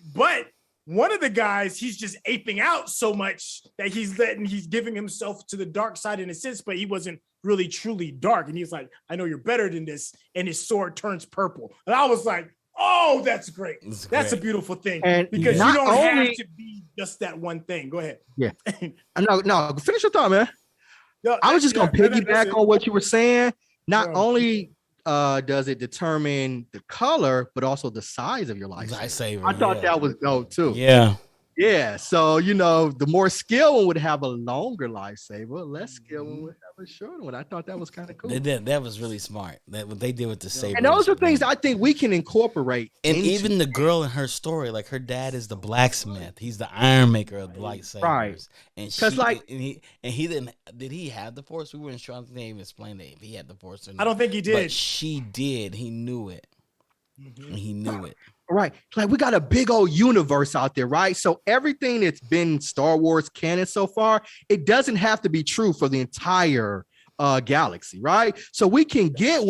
one of the guys, he's just aping out so much that he's giving himself to the dark side in a sense, but he wasn't really truly dark. And he's like, I know you're better than this. And his sword turns purple. And I was like, oh, that's great. That's a beautiful thing. And because you don't have to be just that one thing. Go ahead. Yeah. No, finish your thought, man. No, I was just going to piggyback on what you were saying. Not only does it determine the color, but also the size of your lightsaber. I thought that was dope too. Yeah. So, the more skilled one would have a longer lightsaber, less skilled one would have a shorter one. I thought that was kind of cool. That was really smart. That what they did with the saber. And those are things I think we can incorporate. And even the girl in her story, like her dad is the blacksmith. He's the iron maker of the lightsabers. Right. And he didn't. Did he have the Force? We weren't sure. I think they even explained if he had the Force or not. I don't think he did. But she did. He knew it. He knew it. Right. Like we got a big old universe out there, right? So everything that's been Star Wars canon so far, it doesn't have to be true for the entire galaxy, right? So we can get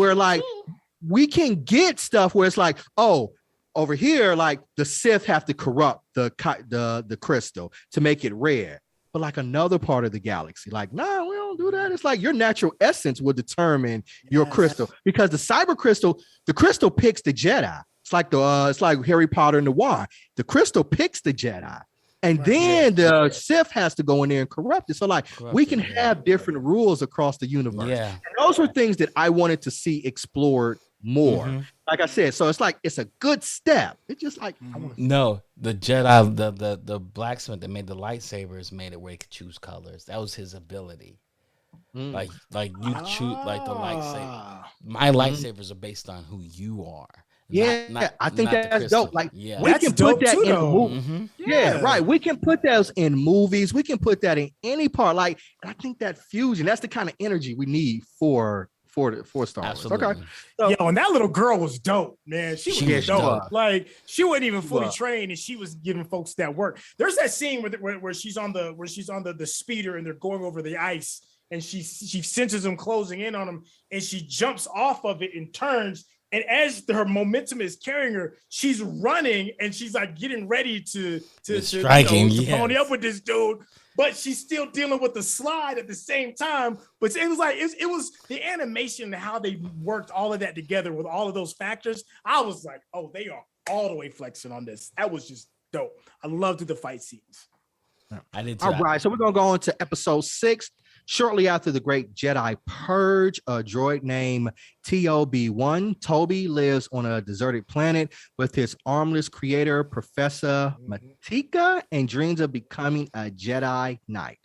we can get stuff where it's like, oh, over here, like the Sith have to corrupt the crystal to make it red. But like another part of the galaxy, like, no, we don't do that. It's like your natural essence will determine your crystal, because the cyber crystal, the crystal picks the Jedi. It's like Harry Potter and the wand. The crystal picks the Jedi, and then the Sith has to go in there and corrupt it. So we can have different rules across the universe. Yeah, and those were things that I wanted to see explored more. Like I said, so it's a good step. It's just like the Jedi, the blacksmith that made the lightsabers made it where he could choose colors. That was his ability. Like you choose like the lightsaber. My lightsabers are based on who you are. I think that's dope. Like we can put that in movies. Right. We can put those in movies. We can put that in any part. Like, and I think that fusion, that's the kind of energy we need for Star Wars. Okay. So, and that little girl was dope, man. She was dope. Like she wasn't even fully trained, and she was giving folks that work. There's that scene where she's on the speeder and they're going over the ice, and she senses them closing in on them, and she jumps off of it and turns. And as her momentum is carrying her, she's running and she's like getting ready to pony up with this dude, but she's still dealing with the slide at the same time. But it was like it was the animation and how they worked all of that together with all of those factors. I was like, oh, they are all the way flexing on this. That was just dope. I loved the fight scenes. I did too. All right, so we're gonna go on to episode 6. Shortly after the great Jedi purge, a droid named TOB-1, Toby, lives on a deserted planet with his armless creator, Professor Matika, and dreams of becoming a Jedi Knight.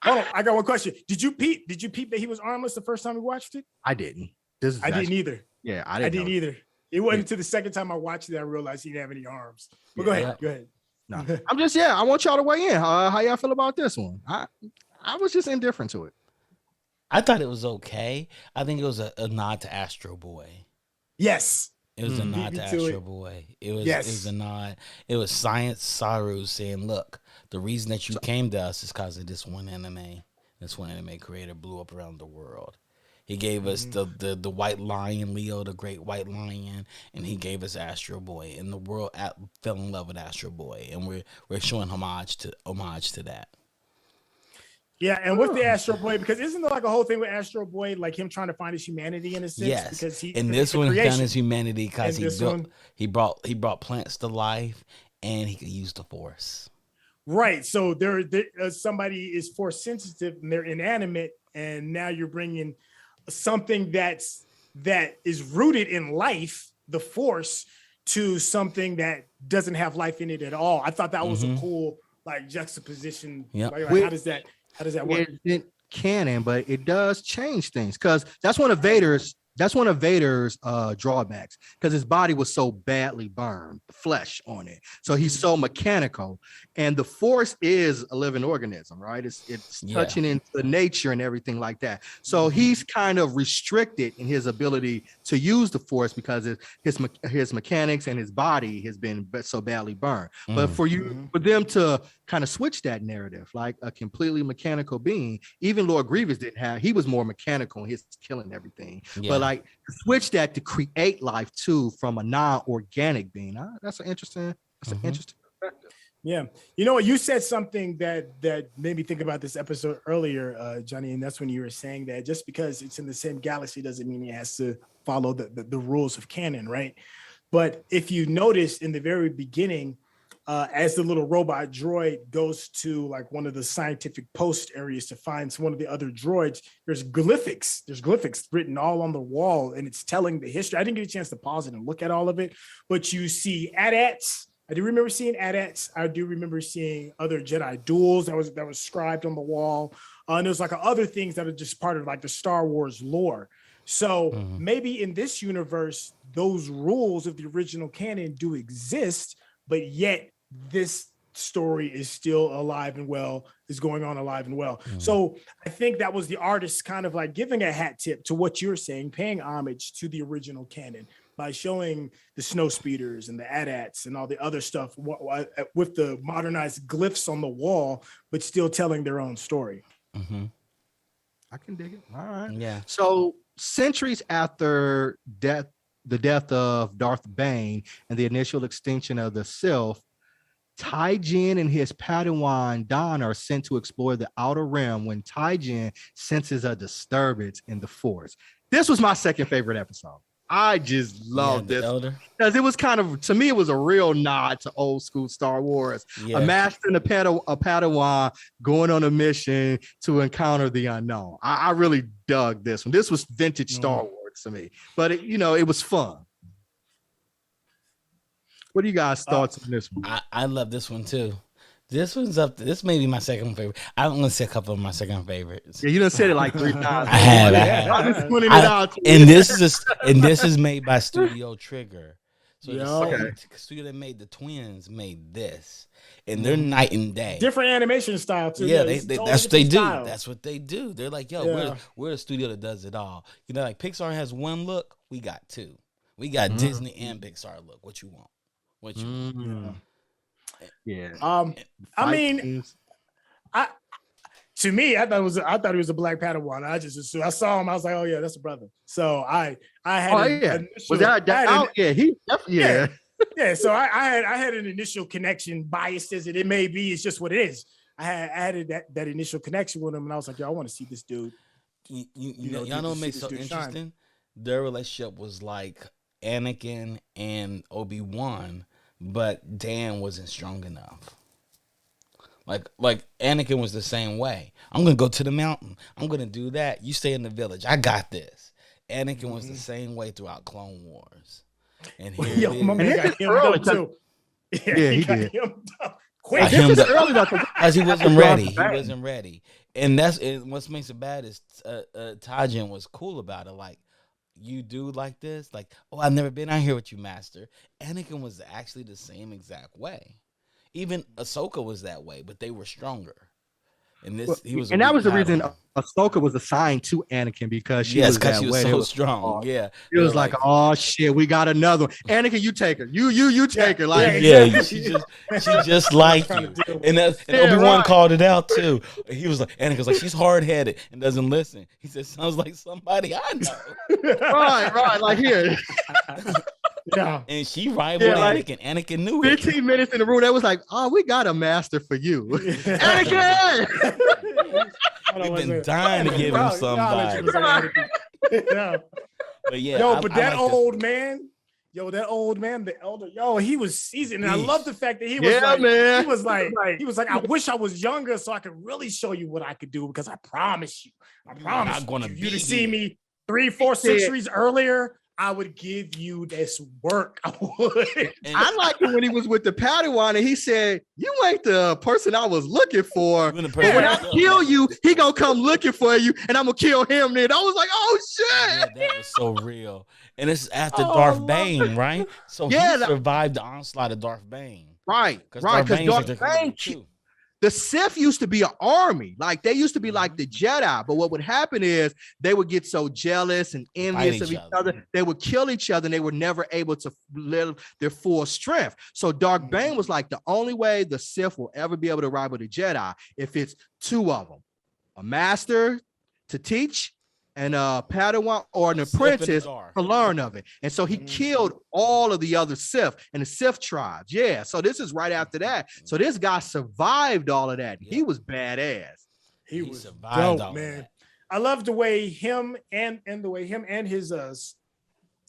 Oh, I got one question. Did you peep that he was armless the first time we watched it? I didn't. I didn't either. Yeah, I didn't either. It wasn't until the second time I watched it I realized he didn't have any arms. But go ahead. No, I'm just I want y'all to weigh in. How y'all feel about this one? I was just indifferent to it. I thought it was okay. I think it was a nod to Astro Boy. Yes. It was a nod to Astro Boy. It was a nod. It was Science Saru saying, look, the reason that you came to us is because of this one anime. This one anime creator blew up around the world. He gave us the white lion, Leo, the great white lion, and he gave us Astro Boy. And the world fell in love with Astro Boy. And we're showing homage to that. Yeah, and with the Astro Boy, because isn't there like a whole thing with Astro Boy, like him trying to find his humanity in a sense? Yes, because he found his humanity because he brought plants to life, and he could use the Force. Right. So somebody is Force sensitive and they're inanimate, and now you're bringing something that is rooted in life, the Force, to something that doesn't have life in it at all. I thought that was a cool juxtaposition. Yeah. How does that work? It isn't canon, but it does change things, because that's one of Vader's That's one of Vader's drawbacks, because his body was so badly burned, the flesh on it. So he's so mechanical. And the Force is a living organism, right? It's touching into nature and everything like that. So he's kind of restricted in his ability to use the Force because his mechanics and his body has been so badly burned. But for them to kind of switch that narrative, like a completely mechanical being, even Lord Grievous didn't have, he was more mechanical and he's killing everything. But like switch that to create life too from a non-organic being. That's an interesting perspective. Yeah. You know what? You said something that made me think about this episode earlier, Johnny, and that's when you were saying that just because it's in the same galaxy doesn't mean it has to follow the rules of canon, right? But if you notice in the very beginning, as the little robot droid goes to like one of the scientific post areas to find one of the other droids, there's glyphics written all on the wall, and it's telling the history. I didn't get a chance to pause it and look at all of it, but you see AT-ATs. I do remember seeing AT-ATs. I do remember seeing other Jedi duels that was scribed on the wall. And there's like other things that are just part of like the Star Wars lore. So maybe in this universe, those rules of the original canon do exist, but yet this story is still alive and well, is going on alive and well. So I think that was the artist kind of like giving a hat tip to what you're saying, paying homage to the original canon by showing the snow speeders and the AT-ATs and all the other stuff with the modernized glyphs on the wall, but still telling their own story. I can dig it. All right. Yeah. So centuries after the death of Darth Bane and the initial extinction of the Sith, Tai-Jin and his Padawan Don are sent to explore the Outer Rim when Tai-Jin senses a disturbance in the Force. This was my second favorite episode. I just love this because it was kind of, to me, it was a real nod to old school Star Wars. A master and a Padawan going on a mission to encounter the unknown. I really dug this one. This was vintage Star Wars to me, but it was fun. What are you guys' thoughts on this one? I love this one too. This one's up. This may be my second favorite. I'm gonna say a couple of my second favorites. Yeah, you done said it like 3 times. I have. I'm just pointing it out. And this is made by Studio Trigger. So the studio that made the twins made this, and they're night and day. Different animation style too. Yeah, that's what they do. That's what they do. They're like, we're a studio that does it all. Like Pixar has one look, we got two. We got Disney and Pixar look. What you want? What you want? Yeah. I mean, to me, I thought he was a black Padawan. I just assumed, I saw him. I was like, oh yeah, that's a brother. So I had. Was that out? Yeah. Yeah. So I had an initial connection, biased as it may be. It's just what it is. I had added that initial connection with him, and I was like, yo, I want to see this dude. Y'all know what makes so interesting? Shine. Their relationship was like Anakin and Obi-Wan, but Dan wasn't strong enough. Like Anakin was the same way. I'm gonna go to the mountain. I'm gonna do that. You stay in the village. I got this. Anakin was the same way throughout Clone Wars. And here my man got him up too. Yeah, he did. Quick. Because he wasn't ready. He wasn't ready. And what makes it bad is Tai-Jin was cool about it. Like, you do like this? Like, oh, I've never been out here with you, Master. Anakin was actually the same exact way. Even Ahsoka was that way, but they were stronger. And that was the reason Ahsoka was assigned to Anakin, because she was so strong. Yeah, it was like, oh shit, we got another one. Anakin, you take her. You take her. Like, she just like you. And Obi-Wan called it out too. He was like, Anakin's like, she's hard headed and doesn't listen. He said, sounds like somebody I know. right, like here. Yeah, and she rivaled Anakin. Anakin knew it. 15 minutes in the room, that was like, oh, we got a master for you. Anakin! We've been dying to give him somebody. But yeah. That old man, the elder, he was seasoned. And I love the fact that he was I wish I was younger so I could really show you what I could do, because I promise you, I'm gonna you to see me 3-4 centuries earlier. I would give you this work. I would. I like it when he was with the Padawan and he said, "You ain't the person I was looking for. But when I kill you, he gonna come looking for you, and I'm gonna kill him." Then I was like, "Oh shit!" Yeah, that was so real. And it's after Darth Bane, right? So he survived the onslaught of Darth Bane. Right, right. Because Darth Bane, the Sith used to be an army. Like they used to be like the Jedi. But what would happen is they would get so jealous and envious of each other. They would kill each other and they were never able to live their full strength. So Darth Bane was like the only way the Sith will ever be able to rival the Jedi if it's two of them, a master to teach and a Padawan or an apprentice to learn of it. And so he killed all of the other Sith and the Sith tribes. Yeah. So this is right after that. So this guy survived all of that. He was badass. He was dope, man. I love the way him and his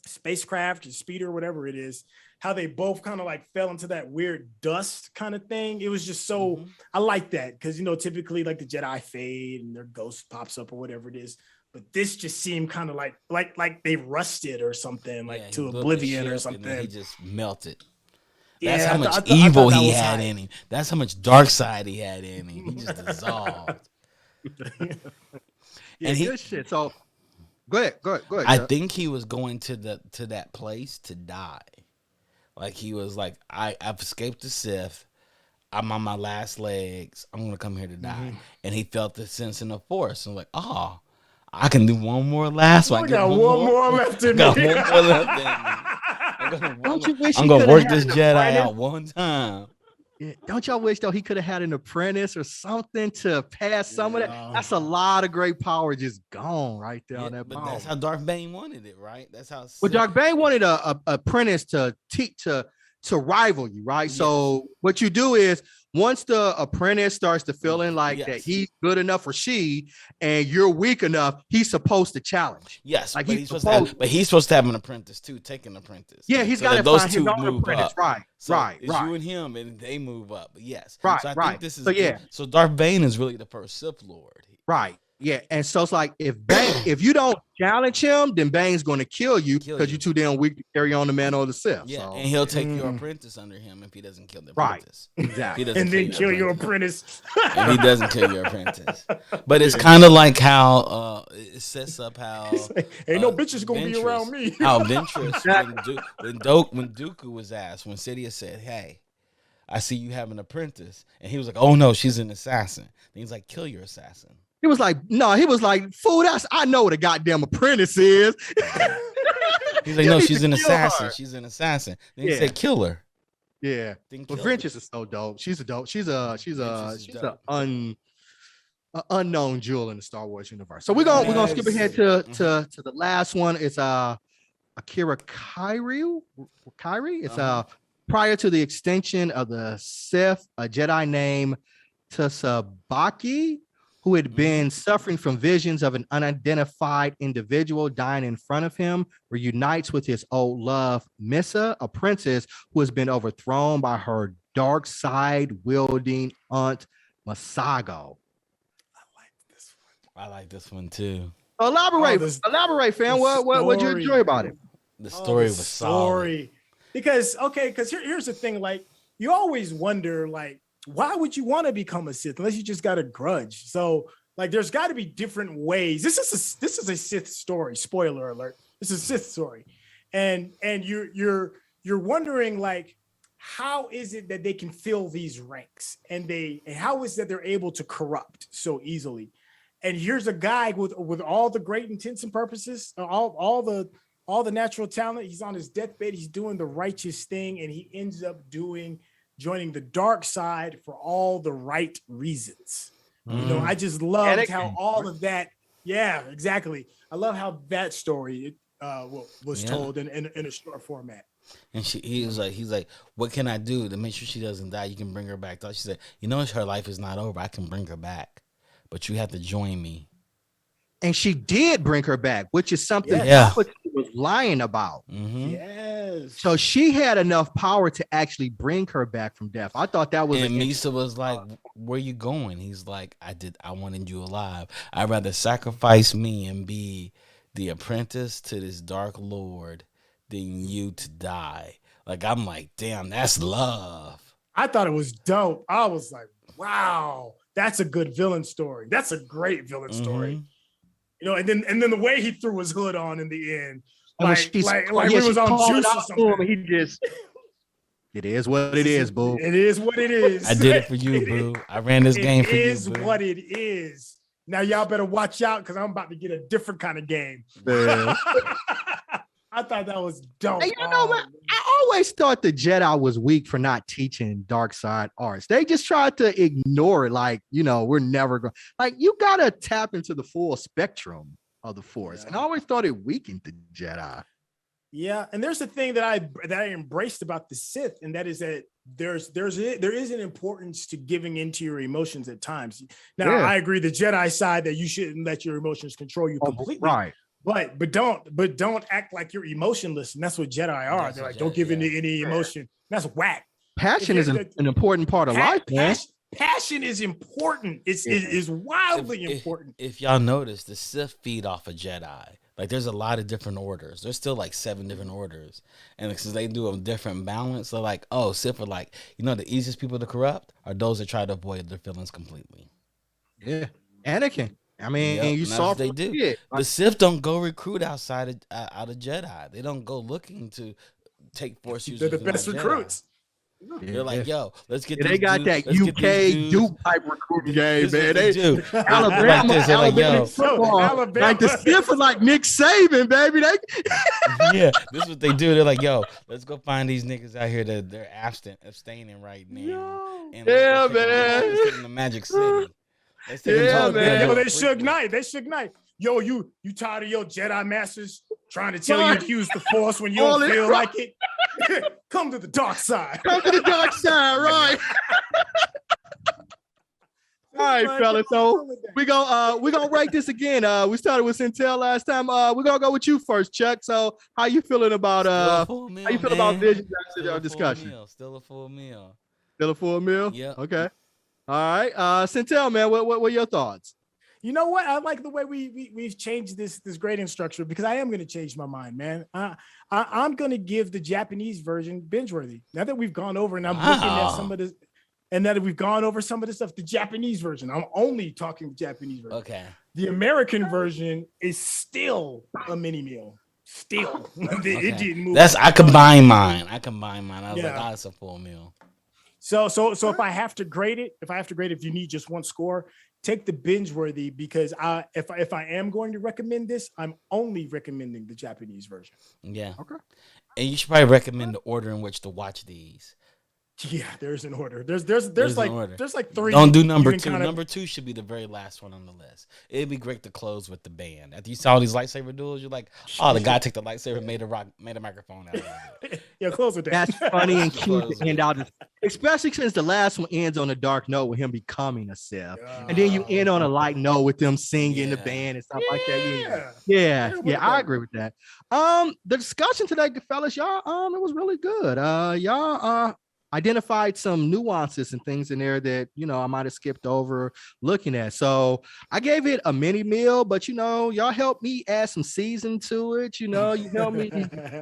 spacecraft, his speeder, whatever it is, how they both kind of like fell into that weird dust kind of thing. It was just so I like that because typically like the Jedi fade and their ghost pops up or whatever it is. But this just seemed kind of like they rusted or something, like to oblivion or something. And he just melted. That's how much evil he had in him. That's how much dark side he had in him. He just dissolved. And good shit. So go ahead. I think he was going to that place to die. Like he was like, I've escaped the Sith. I'm on my last legs. I'm gonna come here to die. And he felt the sense in the Force. And like, oh, I can do one more last one. I got one more left in me. I'm gonna work this Jedi out one time. Yeah. Don't y'all wish though he could have had an apprentice or something to pass some of that? That's a lot of great power just gone right there on that. But that's how Darth Bane wanted it, right? That's how. Well, Darth Bane wanted a apprentice to teach to rival you, right? Yes. So what you do is once the apprentice starts to feeling like that he's good enough for she and you're weak enough, he's supposed to challenge. Yes, like he's supposed to have an apprentice too, take an apprentice. Yeah, he's got to those find two his own move apprentice. up. Right, so right. It's you and him, and they move up. But yes, right, so I right. think this is so Darth Bane is really the first Sith Lord. Right. Yeah, and so it's like if you don't challenge him, then Bane's going to kill you because you're too damn weak to carry on the mantle of the Sith. Yeah, so. And he'll take your apprentice under him if he doesn't kill the apprentice. Right, exactly. And then kill your apprentice. If he doesn't kill your apprentice. But it's kind of like how it sets up how ain't no bitches gonna be around me. How Ventress when Dooku was asked, when Sidious said, "Hey, I see you have an apprentice," and he was like, "Oh no, she's an assassin." And he's like, "Kill your assassin." He was like, "No," he was like, "Fool, I know what a goddamn apprentice is." He's like, "No, she's an assassin. She's an assassin." Then he said, "Kill her." Yeah, but Ventress is so dope. She's a dope. She's an unknown jewel in the Star Wars universe. So we're gonna skip ahead to the last one. It's Akira Kyrie. It's prior to the extinction of the Sith, a Jedi named Tsubaki, who had been suffering from visions of an unidentified individual dying in front of him, reunites with his old love, Missa, a princess who has been overthrown by her dark side wielding aunt, Masago. I like this one too. Elaborate, fam. What'd you enjoy about it? The story was solid. Because here's the thing, like you always wonder, like, why would you want to become a Sith unless you just got a grudge? So like there's got to be different ways. This is a Sith story. Spoiler alert. This is a Sith story. And you're wondering like how is it that they can fill these ranks and how is that they're able to corrupt so easily? And here's a guy with all the great intents and purposes, all the natural talent. He's on his deathbed, he's doing the righteous thing, and he ends up joining the dark side for all the right reasons. I just loved how all of that. Yeah, exactly. I love how that story was told in a short format. And he's like, what can I do to make sure she doesn't die? You can bring her back. She said, her life is not over. I can bring her back, but you have to join me. And she did bring her back, which is something Palpatine was lying about. Mm-hmm. Yes. So she had enough power to actually bring her back from death. I thought that was. And Misa was like, "Where you going?" He's like, "I wanted you alive. I'd rather sacrifice me and be the apprentice to this dark lord than you to die. Like, I'm like, damn, that's love. I thought it was dope. I was like, wow, that's a good villain story. That's a great villain story. You know, and then the way he threw his hood on in the end, like he was on juice or something. He just, it is what it is, boo. It is what it is. I did it for you, boo. I ran this game for you, boo. It is what it is. Now y'all better watch out because I'm about to get a different kind of game. I thought that was dope. And you know what? I always thought the Jedi was weak for not teaching dark side arts. They just tried to ignore it. Like, you know, we're never going. Like, you gotta tap into the full spectrum of the Force. Yeah. And I always thought it weakened the Jedi. Yeah, and there's the thing that I embraced about the Sith, and that is that there is an importance to giving into your emotions at times. Now, I agree the Jedi side that you shouldn't let your emotions control you completely. Right. But don't act like you're emotionless, and that's what Jedi are. They're like, don't give into any emotion. That's whack. Passion is an important part of life, man. Passion is important. It's wildly important. If y'all notice, the Sith feed off of Jedi. Like, there's a lot of different orders. There's still like 7 different orders, and since they do a different balance, they're like, oh, Sith are like, you know, the easiest people to corrupt are those that try to avoid their feelings completely. Yeah, Anakin. I mean, you saw they do. The Sith don't go recruit out of Jedi. They don't go looking to take Force users. They're the best recruits. They're like, yo, let's get. They got that UK Duke type recruiting game, man. They do. Alabama, like the Sith are like Nick Saban, baby. Yeah, this is what they do. They're like, yo, let's go find these niggas out here that they're abstaining right now. And man. Let's take them to Magic City. Man. Yo, they Suge Knight. Yo, you tired of your Jedi masters trying to tell you to use the Force when you don't feel like it? Come to the dark side. Come to the dark side, right? All right, fellas. So we're gonna rank this again. We started with Syntell last time. We're gonna go with you first, Chuck. So how you feeling about about vision discussion? Still a full meal. Still a full meal? Yeah. Okay. All right. Syntell, man, what were your thoughts? You know what? I like the way we've changed this grading structure because I am going to change my mind, man. I'm going to give the Japanese version binge-worthy. Now that we've gone over and I'm looking at some of this, and that we've gone over some of this stuff, the Japanese version. I'm only talking Japanese version. Okay. The American version is still a mini meal. Still, it didn't move. I combine mine. I was like, it's a full meal. So if I have to grade it, if you need just one score, take the binge-worthy because if I am going to recommend this, I'm only recommending the Japanese version. Yeah. Okay. And you should probably recommend the order in which to watch these. Yeah, there's an order. There's like 3. Don't do number 2. Number 2 should be the very last one on the list. It'd be great to close with the band. After you saw all these lightsaber duels, you're like, oh, the guy took the lightsaber, made a microphone out of it. Yeah, close with that. That's funny and cute to end out, especially since the last one ends on a dark note with him becoming a Sith, and then you end on a light note with them singing the band and stuff like that. Yeah, I agree with that. The discussion today, fellas, y'all, it was really good. Y'all identified some nuances and things in there that, you know, I might have skipped over looking at. So I gave it a mini meal, but, you know, y'all helped me add some season to it. You know, you helped me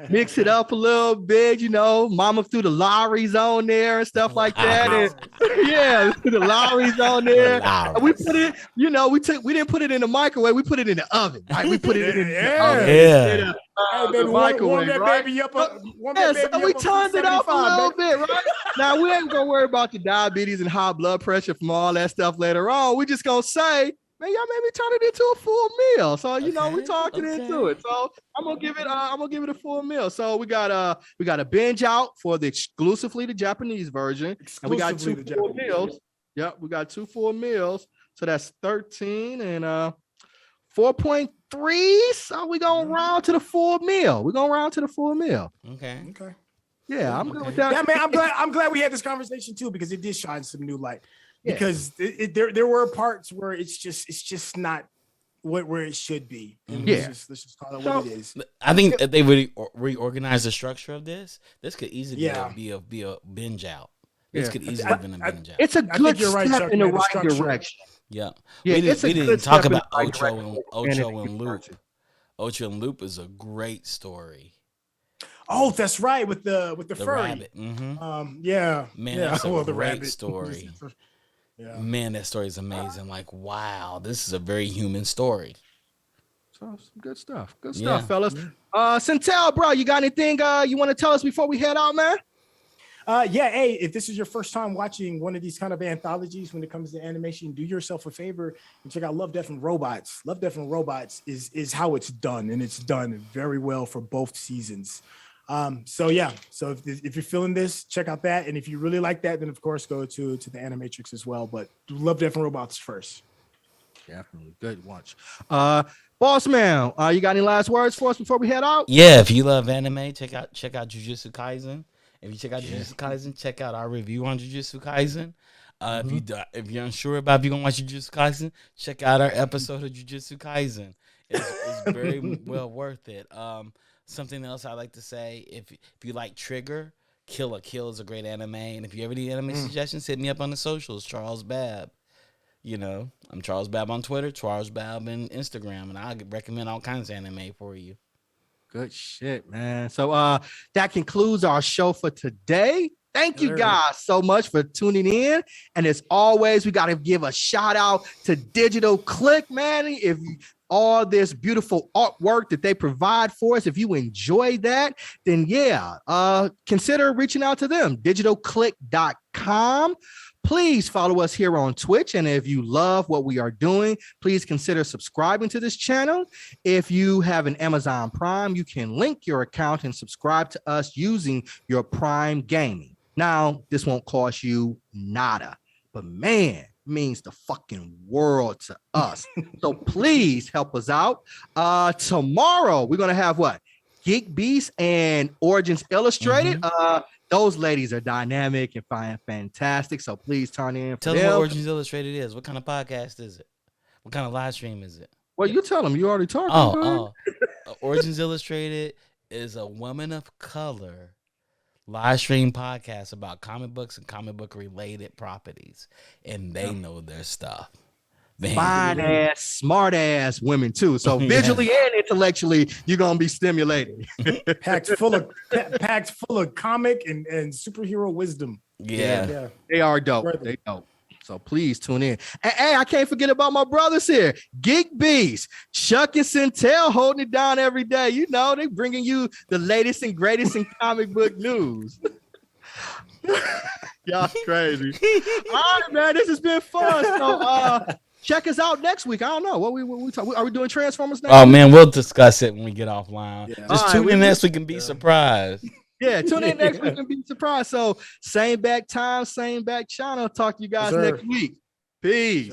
mix it up a little bit. You know, Mama threw the Lowry's on there and stuff like that. And, the Lowry's on there. And we put it, you know, we didn't put it in the microwave. We put it in the oven. Right? We put it in the oven. Yeah. The microwave, warm baby up. We turned it up a little bit, right? Now we ain't gonna worry about the diabetes and high blood pressure from all that stuff later on. We just gonna say, man, y'all made me turn it into a full meal. So you know, we talking into it. So I'm gonna give it a full meal. So we got a binge out for exclusively the Japanese version, and we got 2 full meals. Yep, we got 2 full meals. So that's 13 and 4.3. So we're gonna round to the full meal. Okay. Yeah, I'm good with that. Yeah, man, I'm glad we had this conversation too because it did shine some new light. Because there were parts where it's just not where it should be. And let's just call it what it is. I think if they would reorganize the structure of this could easily be a binge out. This could easily have been a binge out. It's a good step in the right direction. Yeah. We didn't talk about Ocho and Luke. Ocho and Loop is a great story. Oh, that's right, with the furry rabbit. Mm-hmm. Yeah, man, yeah. that's a the great rabbit story. Yeah, man, that story is amazing. Like, wow, this is a very human story. So some good stuff. Good Yeah. stuff, fellas. Syntell, bro, you got anything you want to tell us before we head out, man? Yeah, hey, if this is your first time watching one of these kind of anthologies when it comes to animation, do yourself a favor and check out Love, Death, and Robots. Love, Death, and Robots is how it's done, and it's done very well for both seasons. So if you're feeling this, check out that, and if you really like that, then of course go to the Animatrix as well. But Love, Death, and Robots first. Definitely good watch. Boss man, you got any last words for us before we head out? Yeah, if you love anime, check out Jujutsu Kaisen. If you check out Jujutsu Kaisen, check out our review on Jujutsu Kaisen. If you're unsure about if you're gonna watch Jujutsu Kaisen, check out our episode of Jujutsu Kaisen. It's very well worth it. Something else I like to say: if you like Trigger, Kill la Kill is a great anime, and if you ever need anime suggestions, hit me up on the socials. Charles Babb. You know, I'm Charles Babb on Twitter, Charles Babb on Instagram, and I recommend all kinds of anime for you. Good shit, man. So that concludes our show for today. Thank you guys so much for tuning in. And as always, we got to give a shout out to Digital Click, man. If all this beautiful artwork that they provide for us, if you enjoy that, then consider reaching out to them, digitalclick.com. Please follow us here on Twitch. And if you love what we are doing, please consider subscribing to this channel. If you have an Amazon Prime, you can link your account and subscribe to us using your Prime Gaming. Now, this won't cost you nada, but man, means the fucking world to us. So please help us out. Tomorrow, we're going to have what? Geek Beast and Origins Illustrated. Those ladies are dynamic and fantastic. So please turn in. Tell them what Origins Illustrated is. What kind of podcast is it? What kind of live stream is it? Well, you tell them. You already talked. Origins Illustrated is a woman of color live stream podcast about comic books and comic book related properties, and they know their stuff. Fine ass, smart ass women too. So visually and intellectually, you're gonna be stimulated. packed full of comic and superhero wisdom. Yeah. They are dope. Right. They dope. So please tune in. And hey, I can't forget about my brothers here, Geek Beast, Chuck and Syntell holding it down every day. You know, they bringing you the latest and greatest in comic book news. Y'all crazy. All right, man, this has been fun. So check us out next week. I don't know what we talk. Are we doing Transformers next week? Man, we'll discuss it when we get offline. Yeah. Just tune in next week and be surprised. Yeah, tune in next week and be surprised. So same back time, same back channel. Talk to you guys next week. Peace.